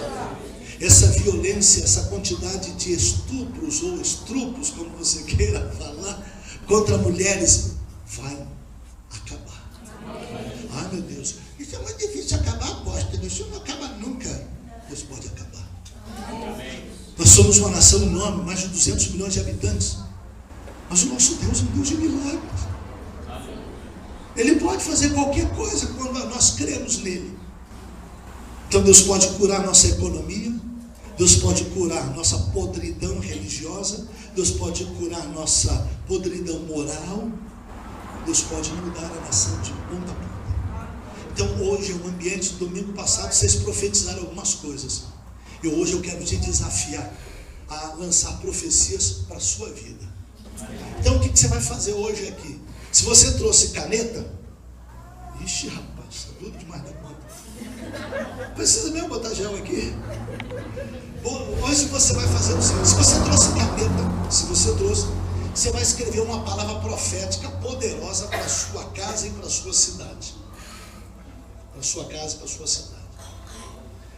Essa violência, essa quantidade de estupros ou estrupos, como você queira falar, contra mulheres, vai acabar. Ah, meu Deus, isso é muito difícil acabar, apóstolo. Isso não acaba nunca. Isso pode acabar. Nós somos uma nação enorme, mais de 200 milhões de habitantes. Mas o nosso Deus é um Deus de milagres. Ele pode fazer qualquer coisa quando nós cremos nele. Então Deus pode curar nossa economia, Deus pode curar nossa podridão religiosa, Deus pode curar nossa podridão moral, Deus pode mudar a nação de ponta a ponta. Então hoje é um ambiente, domingo passado vocês profetizaram algumas coisas. E hoje eu quero te desafiar a lançar profecias para a sua vida. Então o que você vai fazer hoje aqui? Se você trouxe caneta, ixi, rapaz, está tudo demais da conta. Precisa mesmo botar gel aqui? Hoje você vai fazer o seguinte: se você trouxe caneta, você vai escrever uma palavra profética poderosa para a sua casa e para a sua cidade. Para a sua casa e para a sua cidade.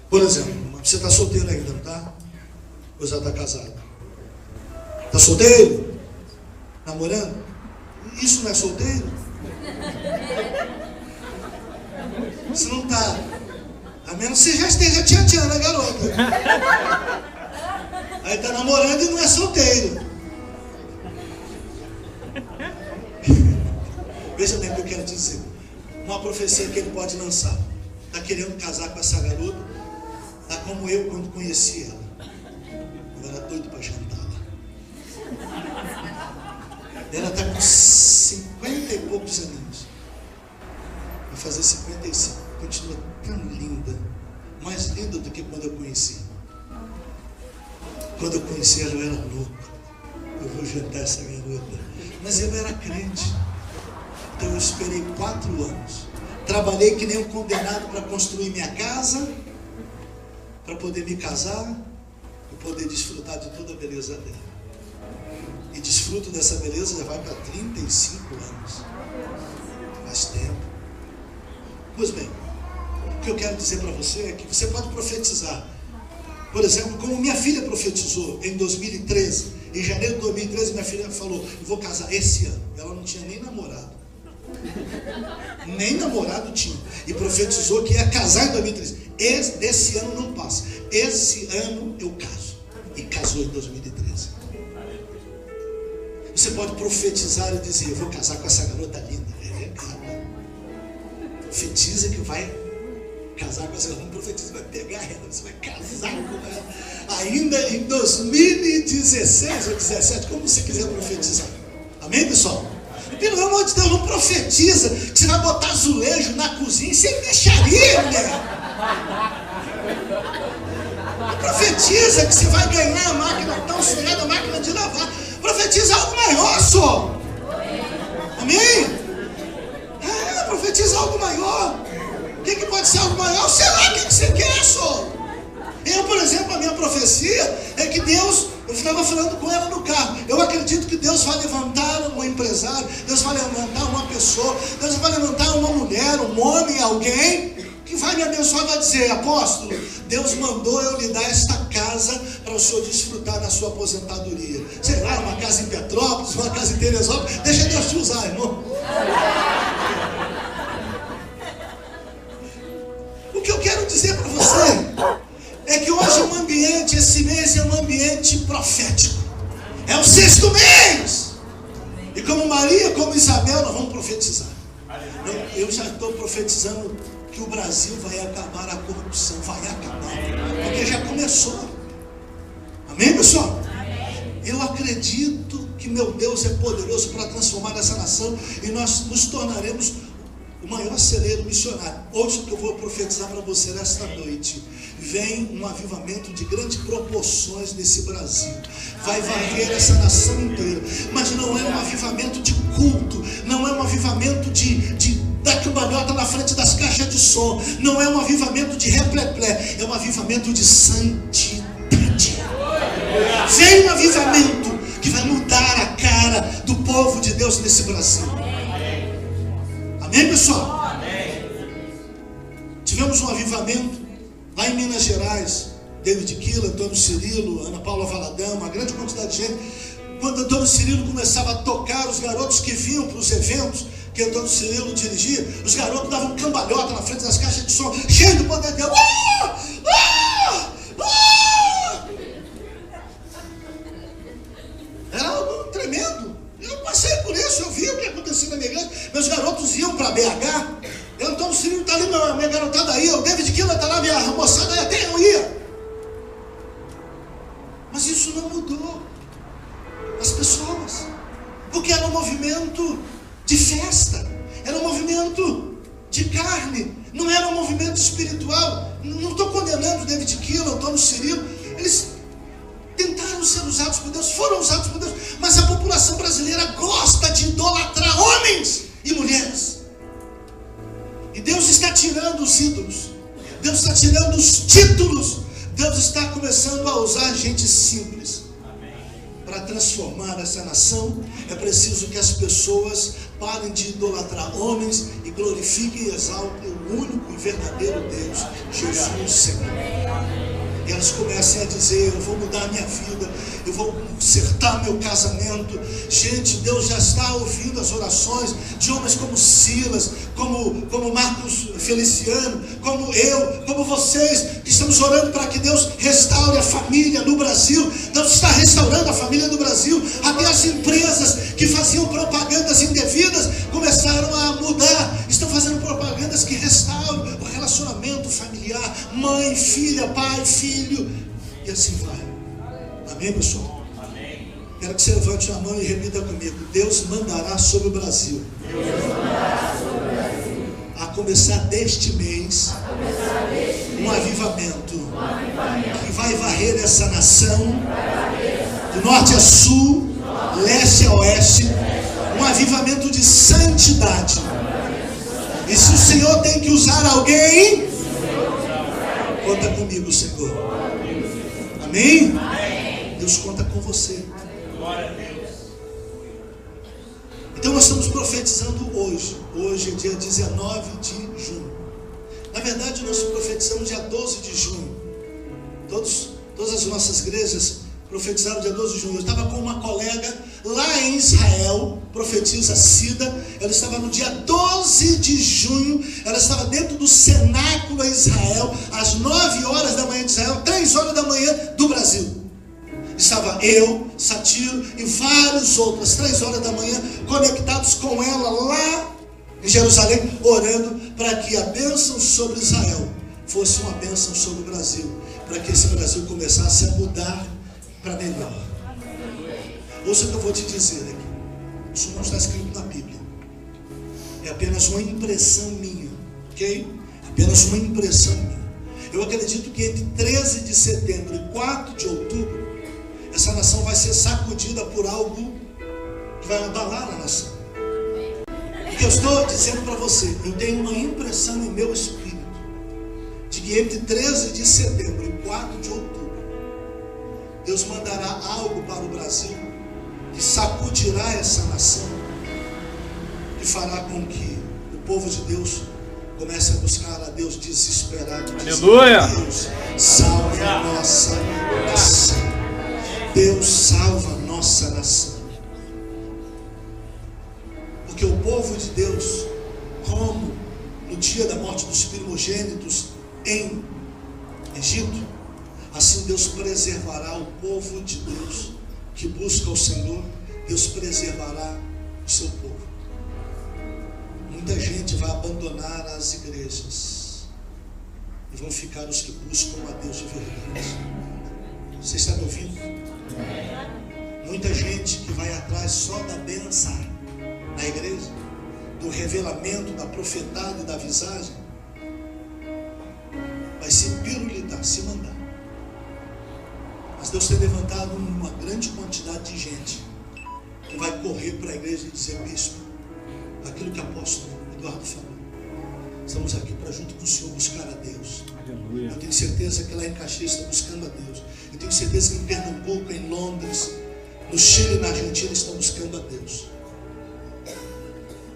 Por exemplo, você está solteiro ainda, não está? Ou já está casado? Está solteiro? Namorando? Isso não é solteiro? Você não está. A menos que você já esteja tchan-tchan, né, garota? Aí está namorando e não é solteiro. Veja bem o que eu quero dizer. Uma profecia que ele pode lançar. Está querendo casar com essa garota? Está como eu quando conheci ela. Eu era doido para jantá-la. Ela está com 50 e poucos aninhos. Vai fazer 55. Continua tão linda. Mais linda do que quando eu conheci. Quando eu conheci ela, eu era louco. Eu vou jantar essa garota. Mas eu era crente. Então eu esperei 4 anos. Trabalhei que nem um condenado para construir minha casa, para poder me casar e poder desfrutar de toda a beleza dela. E desfruto dessa beleza já vai para 35 anos. Faz tempo. Pois bem, o que eu quero dizer para você é que você pode profetizar. Por exemplo, como minha filha profetizou em 2013. Em janeiro de 2013 minha filha falou: eu vou casar esse ano. Ela não tinha nem namorado. Nem namorado tinha. E profetizou que ia casar em 2013. Desse ano não passa. Esse ano eu caso. E casou em 2013. Você pode profetizar e dizer: eu vou casar com essa garota linda. Profetiza que vai casar com essa garota. Não profetiza, vai pegar ela. Você vai casar com ela. Ainda em 2016 ou 2017, como você quiser profetizar. Amém, pessoal? Pelo amor de Deus, não profetiza que você vai botar azulejo na cozinha. Você deixaria, mulher? Não profetiza que você vai ganhar a máquina tão sonhada, a máquina de lavar. Profetiza algo maior, só. Amém? Profetiza algo maior. O que pode ser algo maior? Sei lá o que você quer, só. Eu, por exemplo, a minha profecia é que Deus, eu estava falando com ela no carro, eu acredito que Deus vai levantar um empresário, Deus vai levantar uma pessoa, Deus vai levantar uma mulher, um homem, alguém que vai me abençoar e vai dizer: apóstolo, Deus mandou eu lhe dar esta casa para o senhor desfrutar na sua aposentadoria. Sei lá, uma casa em Petrópolis, uma casa em Teresópolis. Deixa Deus te usar, irmão. O que eu quero dizer para você é que hoje é um ambiente, esse mês é um ambiente profético. É o 6º mês. E como Maria, como Isabel, nós vamos profetizar. Eu já estou profetizando que o Brasil vai acabar a corrupção. Vai acabar. Porque já começou. Amém, pessoal? Eu acredito que meu Deus é poderoso para transformar essa nação. E nós nos tornaremos o maior celeiro missionário. Ouça o que eu vou profetizar para você nesta noite. Vem um avivamento de grandes proporções nesse Brasil. Vai varrer essa nação inteira. Mas não é um avivamento de culto. Não é um avivamento de dar cambalhota na frente das caixas de som. Não é um avivamento de repleplé. É um avivamento de santidade. Vem um avivamento que vai mudar a cara do povo de Deus nesse Brasil. Amém, pessoal? Amém. Tivemos um avivamento lá em Minas Gerais. David Killa, Antônio Cirilo, Ana Paula Valadão, uma grande quantidade de gente. Quando Antônio Cirilo começava a tocar, os garotos que vinham para os eventos que Antônio Cirilo dirigia, os garotos davam cambalhota na frente das caixas de som, cheio do poder de Deus. Era algo tremendo. Eu passei por isso, eu vi o que acontecia na minha igreja. Meus garotos iam para BH. Eu, Antônio Cirilo está ali, minha garotada ia. O David Killa está lá, minha moçada ia, até eu ia. Mas isso não mudou as pessoas. Porque era um movimento de festa. Era um movimento de carne. Não era um movimento espiritual. Não estou condenando o David Killa, Antônio Cirilo. Eles tentaram ser usados por Deus, foram usados por Deus, mas a população brasileira gosta de idolatrar. homens e mulheres. E Deus está tirando os ídolos, Deus está tirando os títulos, Deus está começando a usar gente simples. Para transformar essa nação, é preciso que as pessoas parem de idolatrar homens e glorifiquem e exaltem o único e verdadeiro Deus, Jesus Senhor. E elas começam a dizer: eu vou mudar a minha vida, eu vou consertar meu casamento. Gente, Deus já está ouvindo as orações de homens como Silas, como Marcos Feliciano, como eu, como vocês, que estamos orando para que Deus restaure a família no Brasil. Deus está restaurando a família no Brasil. Até as empresas que faziam propagandas indevidas começaram a mudar, estão fazendo propagandas que restauram o relacionamento familiar, mãe, filha, pai, filho, e assim vai. Amém, pessoal? Amém. Quero que você levante a mão e repita comigo: Deus mandará sobre o Brasil. Deus mandará sobre o Brasil. A começar deste mês, um avivamento que vai varrer essa nação, do norte a sul, leste a oeste, um avivamento de santidade. E se o Senhor tem que usar alguém, conta comigo, Senhor. Amém? Deus conta com você. Então nós estamos profetizando hoje. Hoje é dia 19 de junho. Na verdade, nós profetizamos dia 12 de junho. Todas as nossas igrejas profetizaram dia 12 de junho. Eu estava com uma colega lá em Israel, profetisa Cida. Ela estava no dia 12 de junho. Ela estava dentro do cenáculo em Israel, às 9 horas da manhã de Israel, 3 horas da manhã do Brasil. Estava eu, Satiro e vários outros, 3 horas da manhã, conectados com ela lá em Jerusalém, orando para que a bênção sobre Israel fosse uma bênção sobre o Brasil, para que esse Brasil começasse a mudar para melhor. Ouça o que eu vou te dizer aqui. Isso não está escrito na Bíblia. É apenas uma impressão minha, ok? Apenas uma impressão minha. Eu acredito que entre 13 de setembro e 4 de outubro, essa nação vai ser sacudida por algo que vai abalar a nação. O que eu estou dizendo para você, eu tenho uma impressão em meu espírito, de que entre 13 de setembro e 4 de outubro, Deus mandará algo para o Brasil que sacudirá essa nação, que fará com que o povo de Deus comece a buscar a Deus desesperado. Aleluia! Deus salva a nossa nação. Deus salva a nossa nação. Porque o povo de Deus, como no dia da morte dos primogênitos em Egito, assim Deus preservará o povo de Deus que busca o Senhor. Deus preservará o seu povo. Muita gente vai abandonar as igrejas e vão ficar os que buscam a Deus de verdade. Você está me ouvindo? Muita gente que vai atrás só da bênção na igreja, do revelamento, da profetada e da visagem, vai se pirulitar, se mandar. Mas Deus tem levantado uma grande quantidade de gente que vai correr para a igreja e dizer: bispo, aquilo que o apóstolo Eduardo falou, estamos aqui para junto com o Senhor buscar a Deus. Aleluia. Eu tenho certeza que lá em Caxias estão buscando a Deus. Eu tenho certeza que em Pernambuco, em Londres, no Chile e na Argentina estão buscando a Deus.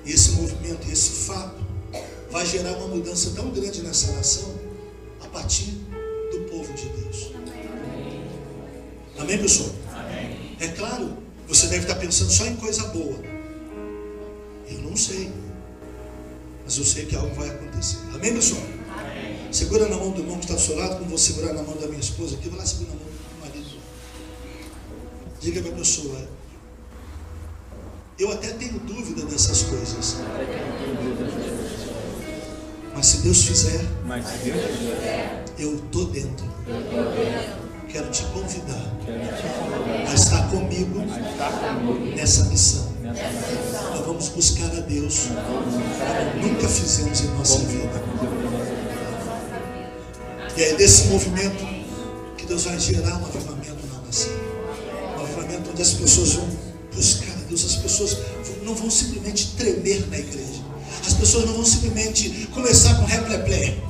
E esse movimento, esse fato vai gerar uma mudança tão grande nessa nação a partir do povo de Deus. Amém, pessoal? Amém. É claro, você deve estar pensando só em coisa boa. Eu não sei, mas eu sei que algo vai acontecer. Amém, pessoal? Amém. Segura na mão do irmão que está do seu lado, como vou segurar na mão da minha esposa aqui. Vai lá, segura na mão do marido. Diga para a pessoa: eu até tenho dúvida dessas coisas, mas se Deus fizer, eu estou dentro. Quero te convidar a estar comigo nessa missão. Nós vamos buscar a Deus como nunca fizemos em nossa vida. E é desse movimento que Deus vai gerar um avivamento na nação. Um avivamento onde as pessoas vão buscar a Deus, as pessoas vão não vão simplesmente tremer na igreja. As pessoas não vão simplesmente começar com replay.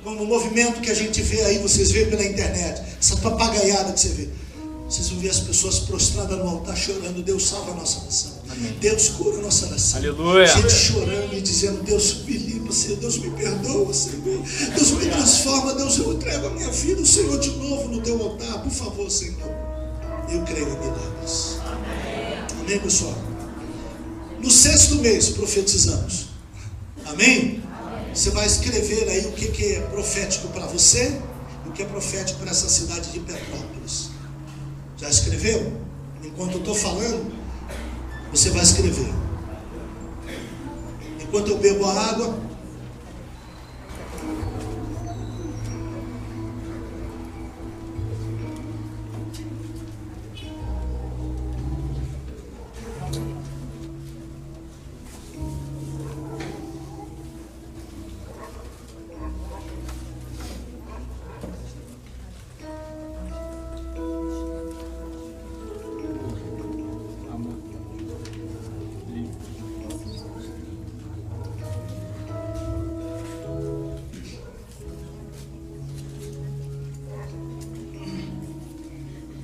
Como o movimento que a gente vê aí, vocês veem pela internet, essa papagaiada que você vê. Vocês vão ver as pessoas prostradas no altar chorando: Deus salva a nossa nação. Amém. Deus cura a nossa nação. Aleluia. Gente chorando e dizendo: Deus me limpa, Senhor. Deus me perdoa, Senhor. Deus me transforma. Deus, eu entrego a minha vida, o Senhor, de novo no teu altar. Por favor, Senhor. Eu creio em milagres. Amém. Amém, pessoal? No 6º mês profetizamos. Amém? Você vai escrever aí o que é profético para você e o que é profético para essa cidade de Petrópolis. Já escreveu? Enquanto eu estou falando, você vai escrever. Enquanto eu bebo a água,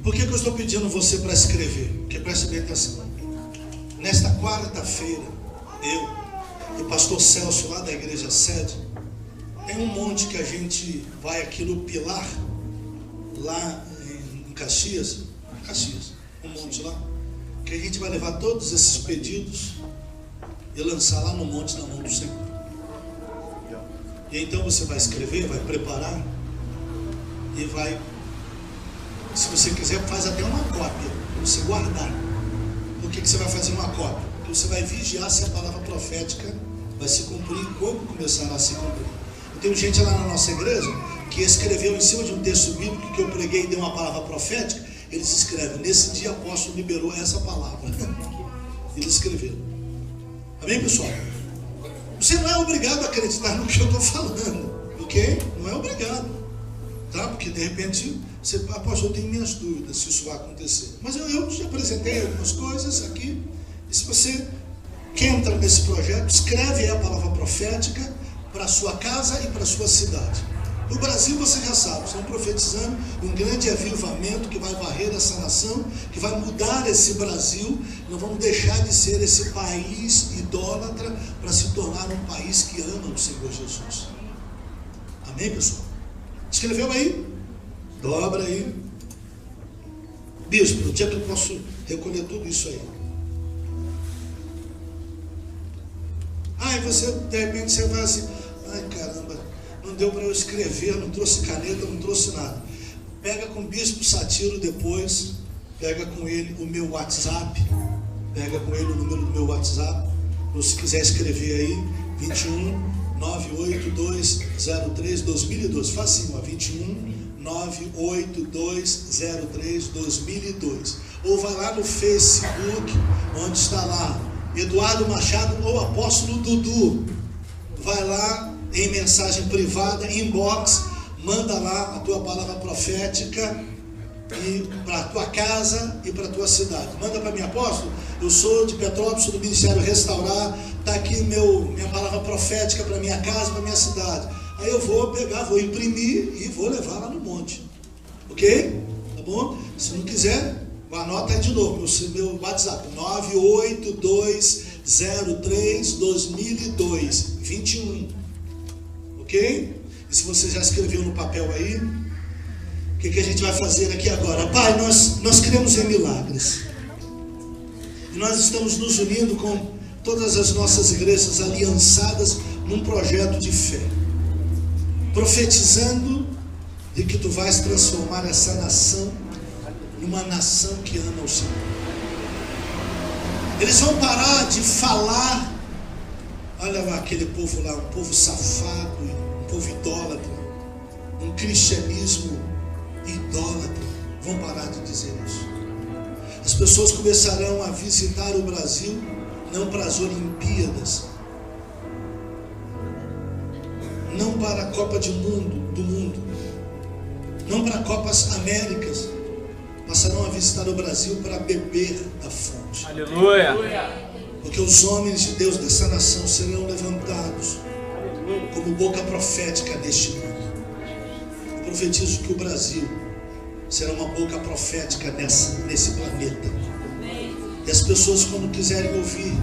por que eu estou pedindo você para escrever? Porque preste bem atenção. Nesta quarta-feira, eu e o pastor Celso, lá da igreja sede, tem um monte que a gente vai aqui no Pilar, lá em Caxias, um monte lá, que a gente vai levar todos esses pedidos e lançar lá no monte, na mão do Senhor. E então você vai escrever, vai preparar e vai, se você quiser, faz até uma cópia para você guardar. Por que você vai fazer uma cópia? Porque você vai vigiar se a palavra profética vai se cumprir e quando começará a se cumprir. Eu tenho gente lá na nossa igreja que escreveu em cima de um texto bíblico que eu preguei e dei uma palavra profética. Eles escrevem: nesse dia o apóstolo liberou essa palavra. Eles escreveram. Amém, pessoal? Você não é obrigado a acreditar no que eu estou falando, ok? Não é obrigado, tá? Porque de repente você, apóstolo, eu tenho minhas dúvidas se isso vai acontecer. Mas eu te apresentei algumas coisas aqui. E se você quer entrar nesse projeto, escreve aí a palavra profética para a sua casa e para a sua cidade. No Brasil, você já sabe, estamos profetizando um grande avivamento que vai varrer essa nação, que vai mudar esse Brasil. Não vamos deixar de ser esse país idólatra para se tornar um país que ama o Senhor Jesus. Amém, pessoal? Escreveu aí? Dobra aí. Bispo, onde é que eu posso recolher tudo isso aí? Aí você, de repente, você vai assim: ai caramba, não deu para eu escrever, não trouxe caneta, não trouxe nada. Pega com o Bispo Satiro depois, pega com ele o meu WhatsApp, pega com ele o número do meu WhatsApp, ou se quiser escrever aí, 21 98203 2002, facinho, 21 98203 2002, ou vai lá no Facebook, onde está lá Eduardo Machado ou Apóstolo Dudu. Vai lá em mensagem privada, inbox, manda lá a tua palavra profética e para a tua casa e para a tua cidade. Manda para mim: apóstolo, eu sou de Petrópolis, do Ministério Restaurar, está aqui minha palavra profética para minha casa, para minha cidade. Aí eu vou pegar, vou imprimir e vou levar lá no monte, ok? Tá bom? Se não quiser, anota aí de novo, meu WhatsApp, 98203 2002, 21, ok? E se você já escreveu no papel aí, o que a gente vai fazer aqui agora? Pai, nós cremos em milagres, e nós estamos nos unindo com todas as nossas igrejas aliançadas num projeto de fé, profetizando de que tu vais transformar essa nação numa nação que ama o Senhor. Eles vão parar de falar: olha lá aquele povo lá, um povo safado, um povo idólatra, um cristianismo idólatra. Vão parar de dizer isso. As pessoas começarão a visitar o Brasil não para as Olimpíadas, não para a Copa do Mundo, não para Copas Américas, passarão a visitar o Brasil para beber da fonte. Aleluia. Porque os homens de Deus dessa nação serão levantados como boca profética deste mundo. Eu profetizo que o Brasil será uma boca profética nesse planeta. E as pessoas, quando quiserem ouvir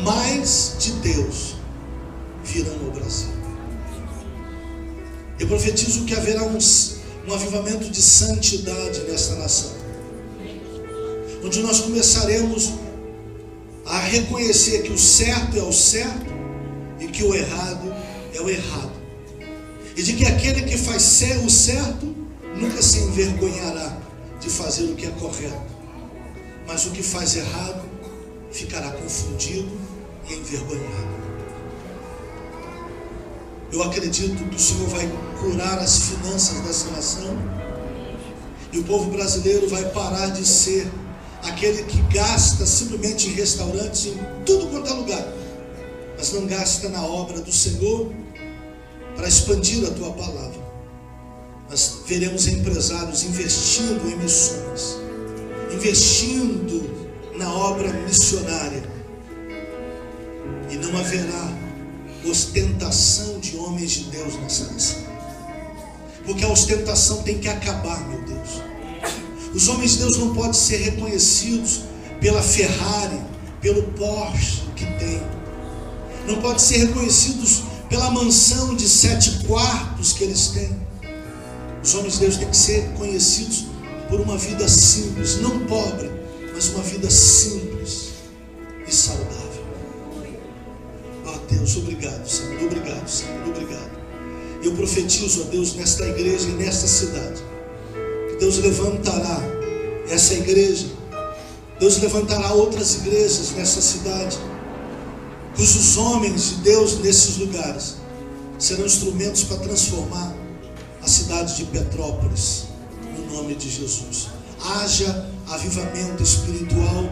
mais de Deus, virão ao Brasil. Eu profetizo que haverá um avivamento de santidade nesta nação, onde nós começaremos a reconhecer que o certo é o certo e que o errado é o errado, e de que aquele que faz o certo nunca se envergonhará de fazer o que é correto, mas o que faz errado ficará confundido e envergonhado. Eu acredito que o Senhor vai curar as finanças dessa nação, e o povo brasileiro vai parar de ser aquele que gasta simplesmente em restaurantes, em tudo quanto é lugar, mas não gasta na obra do Senhor para expandir a tua palavra. Nós veremos empresários investindo em missões, investindo na obra missionária, e não haverá ostentação de homens de Deus nessa nação, porque a ostentação tem que acabar, meu Deus. Os homens de Deus não podem ser reconhecidos pela Ferrari, pelo Porsche que tem, não podem ser reconhecidos pela mansão de 7 quartos que eles têm. Os homens de Deus têm que ser conhecidos por uma vida simples, não pobre, mas uma vida simples e saudável. Ó Deus, obrigado, Senhor, obrigado, Senhor, obrigado. Eu profetizo, ó Deus, nesta igreja e nesta cidade, que Deus levantará essa igreja, Deus levantará outras igrejas nessa cidade, cujos homens de Deus nesses lugares serão instrumentos para transformar a cidade de Petrópolis, no nome de Jesus. Haja avivamento espiritual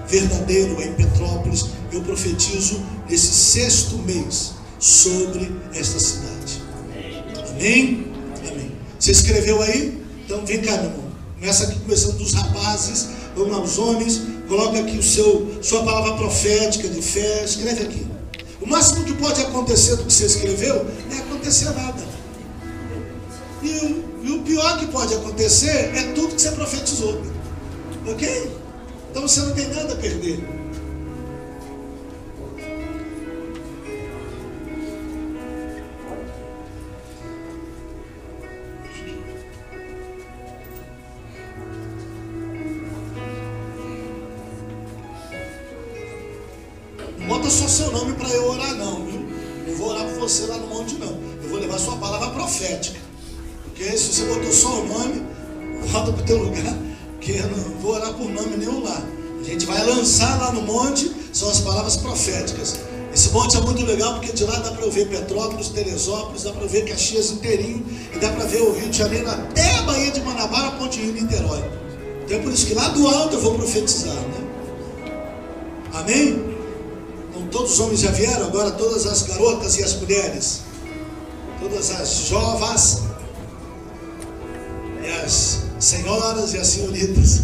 verdadeiro em Petrópolis. Eu profetizo nesse 6º mês sobre esta cidade. Amém? Amém. Você escreveu aí? Então vem cá, meu irmão. Começa aqui, começando dos rapazes, vamos lá, os homens. Coloca aqui sua palavra profética de fé. Escreve aqui. O máximo que pode acontecer do que você escreveu é acontecer nada. E o pior que pode acontecer é tudo que você profetizou. Ok? Então você não tem nada a perder. Não bota só seu nome para eu orar não, viu? Não vou orar por você lá no monte não. Eu vou levar sua palavra profética. Porque se você botou só o nome, volta para o teu lugar, que eu não vou orar por nome nenhum lá. A gente vai lançar lá no monte, são as palavras proféticas. Esse monte é muito legal, porque de lá dá para eu ver Petrópolis, Teresópolis, dá para ver Caxias inteirinho, e dá para ver o Rio de Janeiro até a Baía de Guanabara, Ponte Rio, Niterói. Então é por isso que lá do alto eu vou profetizar, né? Amém? Então todos os homens já vieram, agora todas as garotas e as mulheres, todas as jovens, e as senhoras e as senhoritas.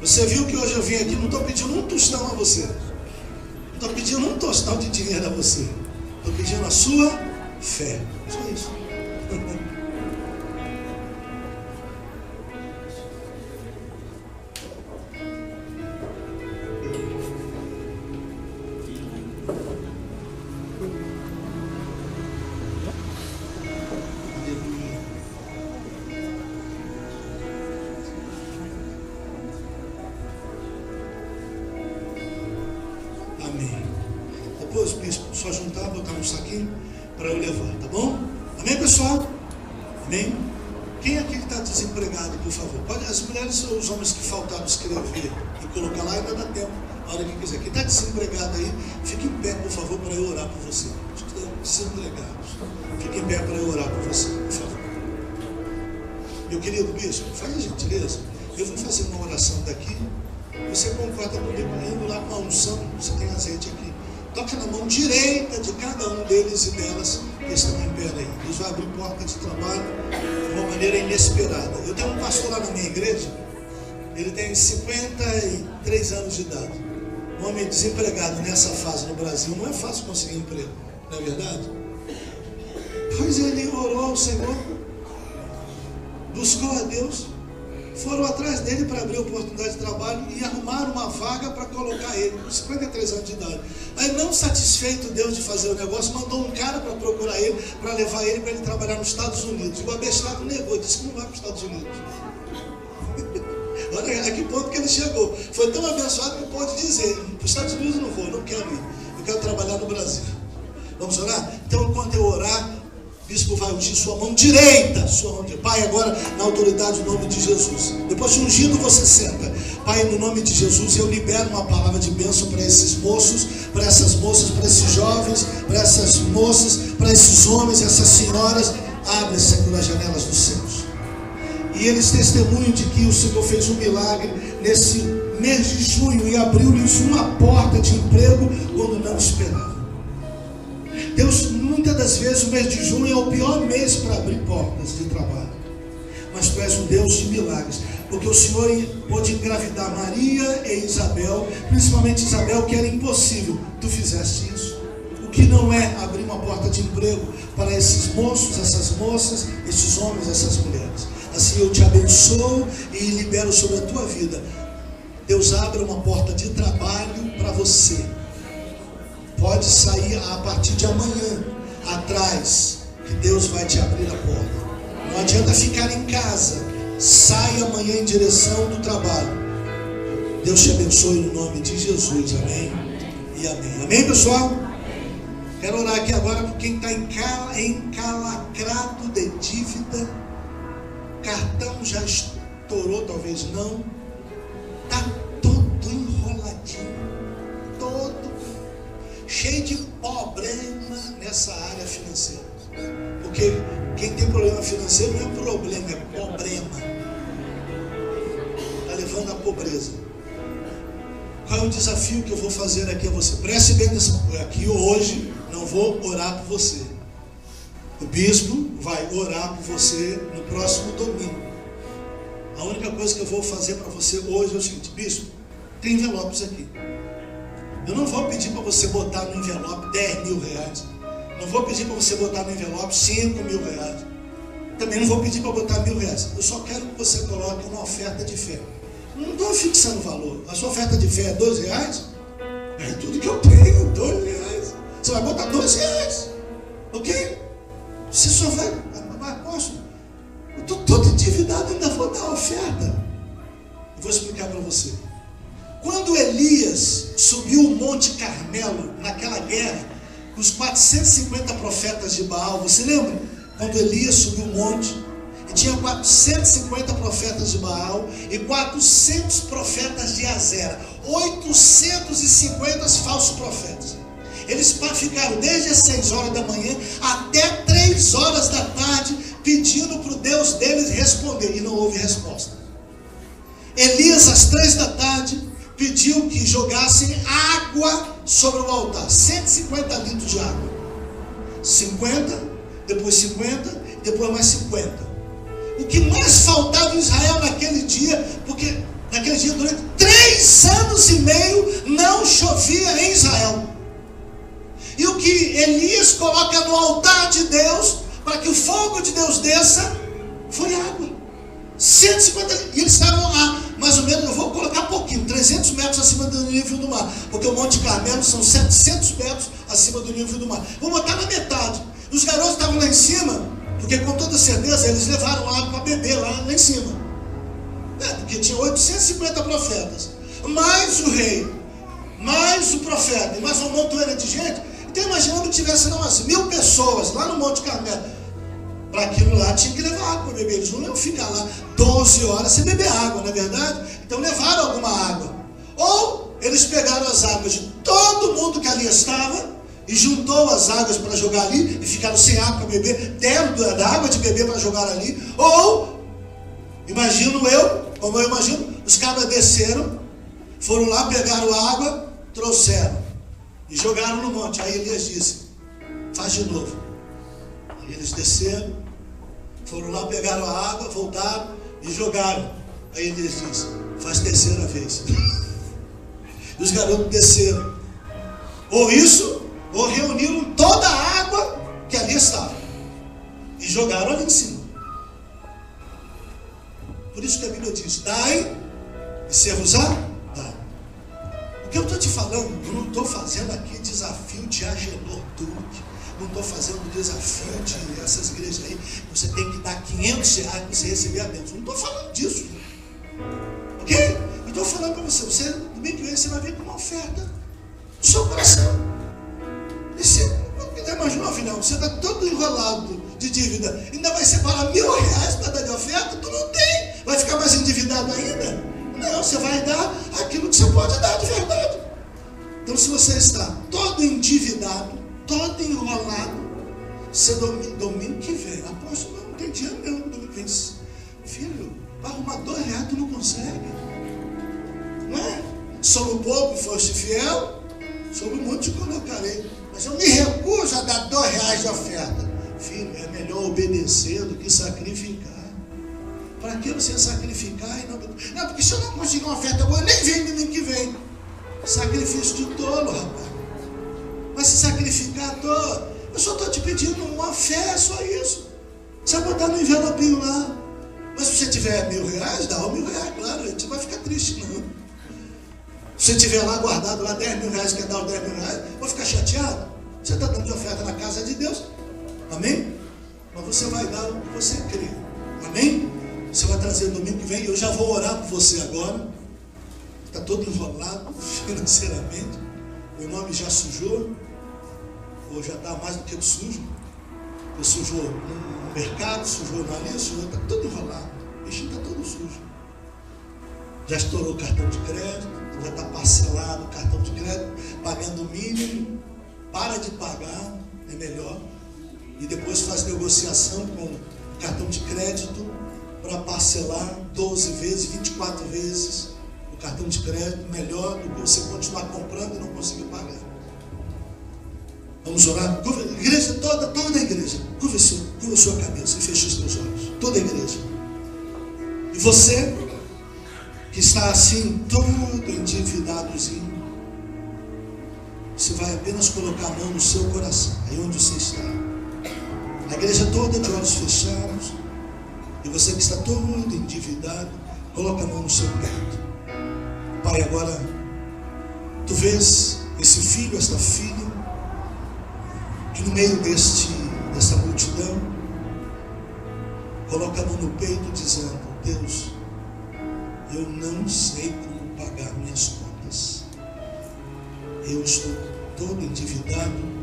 Você viu que hoje eu vim aqui, não estou pedindo um tostão a você, não estou pedindo um tostão de dinheiro a você, estou pedindo a sua fé. Só isso. Depois, bispo, só juntar, botar um saquinho para eu levar, tá bom? Amém, pessoal? Amém? Quem aqui que está desempregado, por favor? Pode, as mulheres ou os homens que faltaram escrever e colocar lá, ainda dá tempo, a hora que quiser. Quem está desempregado aí, fique em pé, por favor, para eu orar por você. Os que estão desempregados, fique em pé para eu orar por você, por favor. Meu querido bispo, faz a gentileza. Eu vou fazer uma oração daqui. Você concorda comigo indo lá com a unção, você tem azeite aqui. Toca na mão direita de cada um deles e delas que estão em pé aí. Deus vai abrir porta de trabalho de uma maneira inesperada. Eu tenho um pastor lá na minha igreja, ele tem 53 anos de idade. Um homem desempregado nessa fase no Brasil, não é fácil conseguir emprego, não é verdade? Pois ele orou ao Senhor, buscou a Deus, foram atrás dele para abrir oportunidade de trabalho e arrumaram uma vaga para colocar ele, com 53 anos de idade. Aí, não satisfeito Deus de fazer o negócio, mandou um cara para procurar ele, para levar ele para ele trabalhar nos Estados Unidos. E o abestado negou, disse que não vai para os Estados Unidos. Olha a que ponto que ele chegou. Foi tão abençoado que pôde dizer: para os Estados Unidos não vou, não quero ir, eu quero trabalhar no Brasil. Vamos orar? Então, enquanto eu orar, o bispo vai ungir sua mão direita, Pai, agora na autoridade do nome de Jesus. Depois de ungido, você senta. Pai, no nome de Jesus, eu libero uma palavra de bênção para esses moços, para essas moças, para esses jovens, para essas moças, para esses homens, essas senhoras. Abre, Senhor, as janelas dos céus. E eles testemunham de que o Senhor fez um milagre nesse mês de junho e abriu-lhes uma porta de emprego quando não esperavam. Deus, muitas das vezes o mês de junho é o pior mês para abrir portas de trabalho. Mas Tu és um Deus de milagres, porque o Senhor pôde engravidar Maria e Isabel, principalmente Isabel, que era impossível. Tu fizeste isso. O que não é abrir uma porta de emprego para esses moços, essas moças, esses homens, essas mulheres. Assim eu te abençoo e libero sobre a tua vida. Deus abre uma porta de trabalho para você. Pode sair a partir de amanhã atrás, que Deus vai te abrir a porta. Não adianta ficar em casa. Saia amanhã em direção do trabalho. Deus te abençoe no nome de Jesus. Amém e amém. Amém, pessoal? Quero orar aqui agora por quem está encalacrado de dívida. Cartão já estourou, talvez não. Está todo enroladinho, todo cheio de problema nessa área financeira. Porque quem tem problema financeiro não é problema, é problema. Está levando à pobreza. Qual é o desafio que eu vou fazer aqui a você? Preste bem atenção. Aqui hoje não vou orar por você. O bispo vai orar por você no próximo domingo. A única coisa que eu vou fazer para você hoje é o seguinte: bispo, tem envelopes aqui. Eu não vou pedir para você botar no envelope 10 mil reais. Não vou pedir para você botar no envelope 5 mil reais. Também não vou pedir para botar 1.000 reais. Eu só quero que você coloque uma oferta de fé. Não estou fixando valor. A sua oferta de fé é 12 reais? É tudo que eu tenho, 12 reais. Você vai botar 12 reais. Ok? Você só vai... Apóstolo, eu estou todo endividado, ainda vou dar a oferta. Eu vou explicar para você. Quando Elias subiu o Monte Carmelo, naquela guerra, com os 450 profetas de Baal, você lembra? Quando Elias subiu o monte, e tinha 450 profetas de Baal, e 400 profetas de Azera, 850 falsos profetas. Eles ficaram desde as 6 horas da manhã, até 3 horas da tarde, pedindo para o Deus deles responder, e não houve resposta. Elias, às 3 da tarde, pediu que jogassem água sobre o altar, 150 litros de água, 50, depois 50, depois mais 50. O que mais faltava em Israel naquele dia, porque naquele dia durante 3 anos e meio não chovia em Israel. E o que Elias coloca no altar de Deus, para que o fogo de Deus desça, foi água. 150, e eles estavam lá, mais ou menos, eu vou colocar pouquinho, 300 metros acima do nível do mar, porque o Monte Carmelo são 700 metros acima do nível do mar. Vou botar na metade. Os garotos estavam lá em cima, porque com toda certeza eles levaram água para beber lá em cima. Porque tinha 850 profetas, mais o rei, mais o profeta, e mais uma montoeira de gente. Então imaginando que tivesse umas 1000 pessoas lá no Monte Carmelo. Para aquilo lá tinha que levar água para beber. Eles não iam ficar lá 12 horas sem beber água, não é verdade? Então levaram alguma água. Ou eles pegaram as águas de todo mundo que ali estava e juntou as águas para jogar ali e ficaram sem água para beber, deram da água de beber para jogar ali. Ou, como eu imagino, os cabras desceram, foram lá, pegaram água, trouxeram. e jogaram no monte. Aí Elias disse: faz de novo. Aí eles desceram, foram lá, pegaram a água, voltaram e jogaram. Aí Elias disse: faz terceira vez. E os garotos desceram. Ou isso, ou reuniram toda a água que ali estava e jogaram ali em cima. Por isso que a Bíblia diz: dai e ser-vos-á dado. O que eu estou te falando, eu não estou fazendo aqui desafio de Agenor Duque, não estou fazendo desafio de essas igrejas aí, você tem que dar R$500 para você receber a bênção. Não estou falando disso, ok? Eu estou falando para você, domingo que vem você vai vir com uma oferta do seu coração. E se não me der mais 9 não, você está todo enrolado de dívida, ainda vai separar R$1.000 para dar de oferta, tu não tem, vai ficar mais endividado ainda? Não, você vai dar aquilo que você pode dar de verdade. Então, se você está todo endividado, todo enrolado, você domingo que vem, apóstolo, não tem dinheiro mesmo, domingo que vem, filho, para arrumar R$2 tu não consegue, não é? Sobre o pouco foste fiel, sobre muito te colocarei, mas eu me recuso a dar R$2 de oferta. Filho, é melhor obedecer do que sacrificar. Para que você sacrificar e não... Não, porque se eu não conseguir uma oferta boa, eu nem venho domingo que vem. Sacrifício de tolo, rapaz. Mas se sacrificar à toa, eu só estou te pedindo uma fé, só isso. Você vai botar no envelopinho lá. Mas se você tiver R$1.000, dá R$1.000, claro, a gente não vai ficar triste, não. Se você tiver lá guardado lá R$10.000, quer dar os R$10.000, vou ficar chateado. Você está dando de oferta na casa de Deus. Amém? Mas você vai dar o que você crê. Amém? Você vai trazer domingo que vem. Eu já vou orar por você agora. Está todo enrolado financeiramente. Meu nome já sujou. Ou já está mais do que sujo. Eu sujou no mercado, sujou na linha, sujou. Está todo enrolado. O bichinho está todo sujo. Já estourou o cartão de crédito. Já está parcelado o cartão de crédito. Pagando o mínimo. Para de pagar. É melhor. E depois faz negociação com o cartão de crédito para parcelar 12 vezes, 24 vezes o cartão de crédito, melhor do que você continuar comprando e não conseguir pagar. Vamos orar? Igreja toda a igreja, curva a sua cabeça e feche os teus olhos. Toda a igreja. E você que está assim, todo endividadozinho, você vai apenas colocar a mão no seu coração, aí onde você está. A igreja toda de olhos fechados. E você que está todo endividado, coloca a mão no seu peito. Pai, agora tu vês esse filho, esta filha, que no meio dessa multidão, coloca a mão no peito dizendo: Deus, eu não sei como pagar minhas contas. Eu estou todo endividado.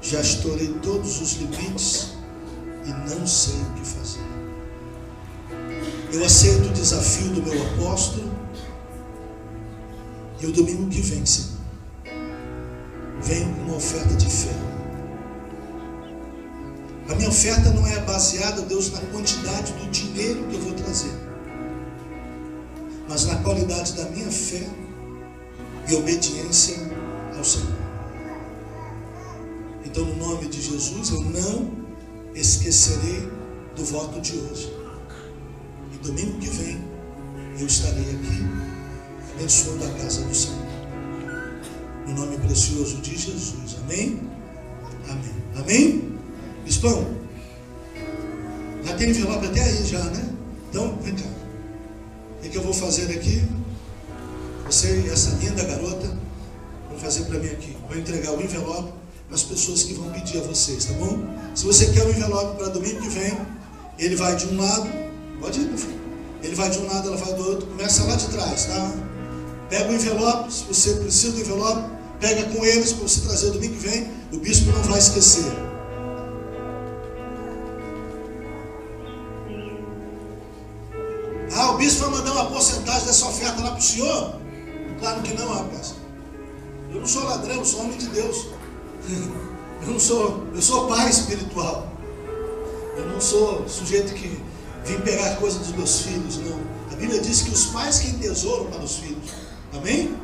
Já estourei todos os limites e não sei o que fazer. Eu aceito o desafio do meu apóstolo e o domingo que vem, Senhor, venho com uma oferta de fé. A minha oferta não é baseada, Deus, na quantidade do dinheiro que eu vou trazer, mas na qualidade da minha fé e obediência ao Senhor. Então, no nome de Jesus, eu não esquecerei do voto de hoje. E domingo que vem, eu estarei aqui, abençoando a casa do Senhor. No nome precioso de Jesus. Amém? Amém. Amém? Bispão, já tem envelope até aí já, né? Então, vem cá. O que eu vou fazer aqui? Você e essa linda garota vão fazer para mim aqui. Vou entregar o envelope para as pessoas que vão pedir a vocês, tá bom? Se você quer um envelope para domingo que vem, ele vai de um lado, pode ir, meu filho. Ele vai de um lado, ela vai do outro, começa lá de trás, tá? Pega o envelope, se você precisa do envelope, pega com eles para você trazer domingo que vem, o bispo não vai esquecer. Ah, o bispo vai mandar uma porcentagem dessa oferta lá para o senhor? Claro que não, rapaz. Eu não sou ladrão, eu sou homem de Deus. Eu sou pai espiritual. Eu não sou sujeito que vim pegar coisa dos meus filhos, não. A Bíblia diz que os pais têm tesouro para os filhos. Amém?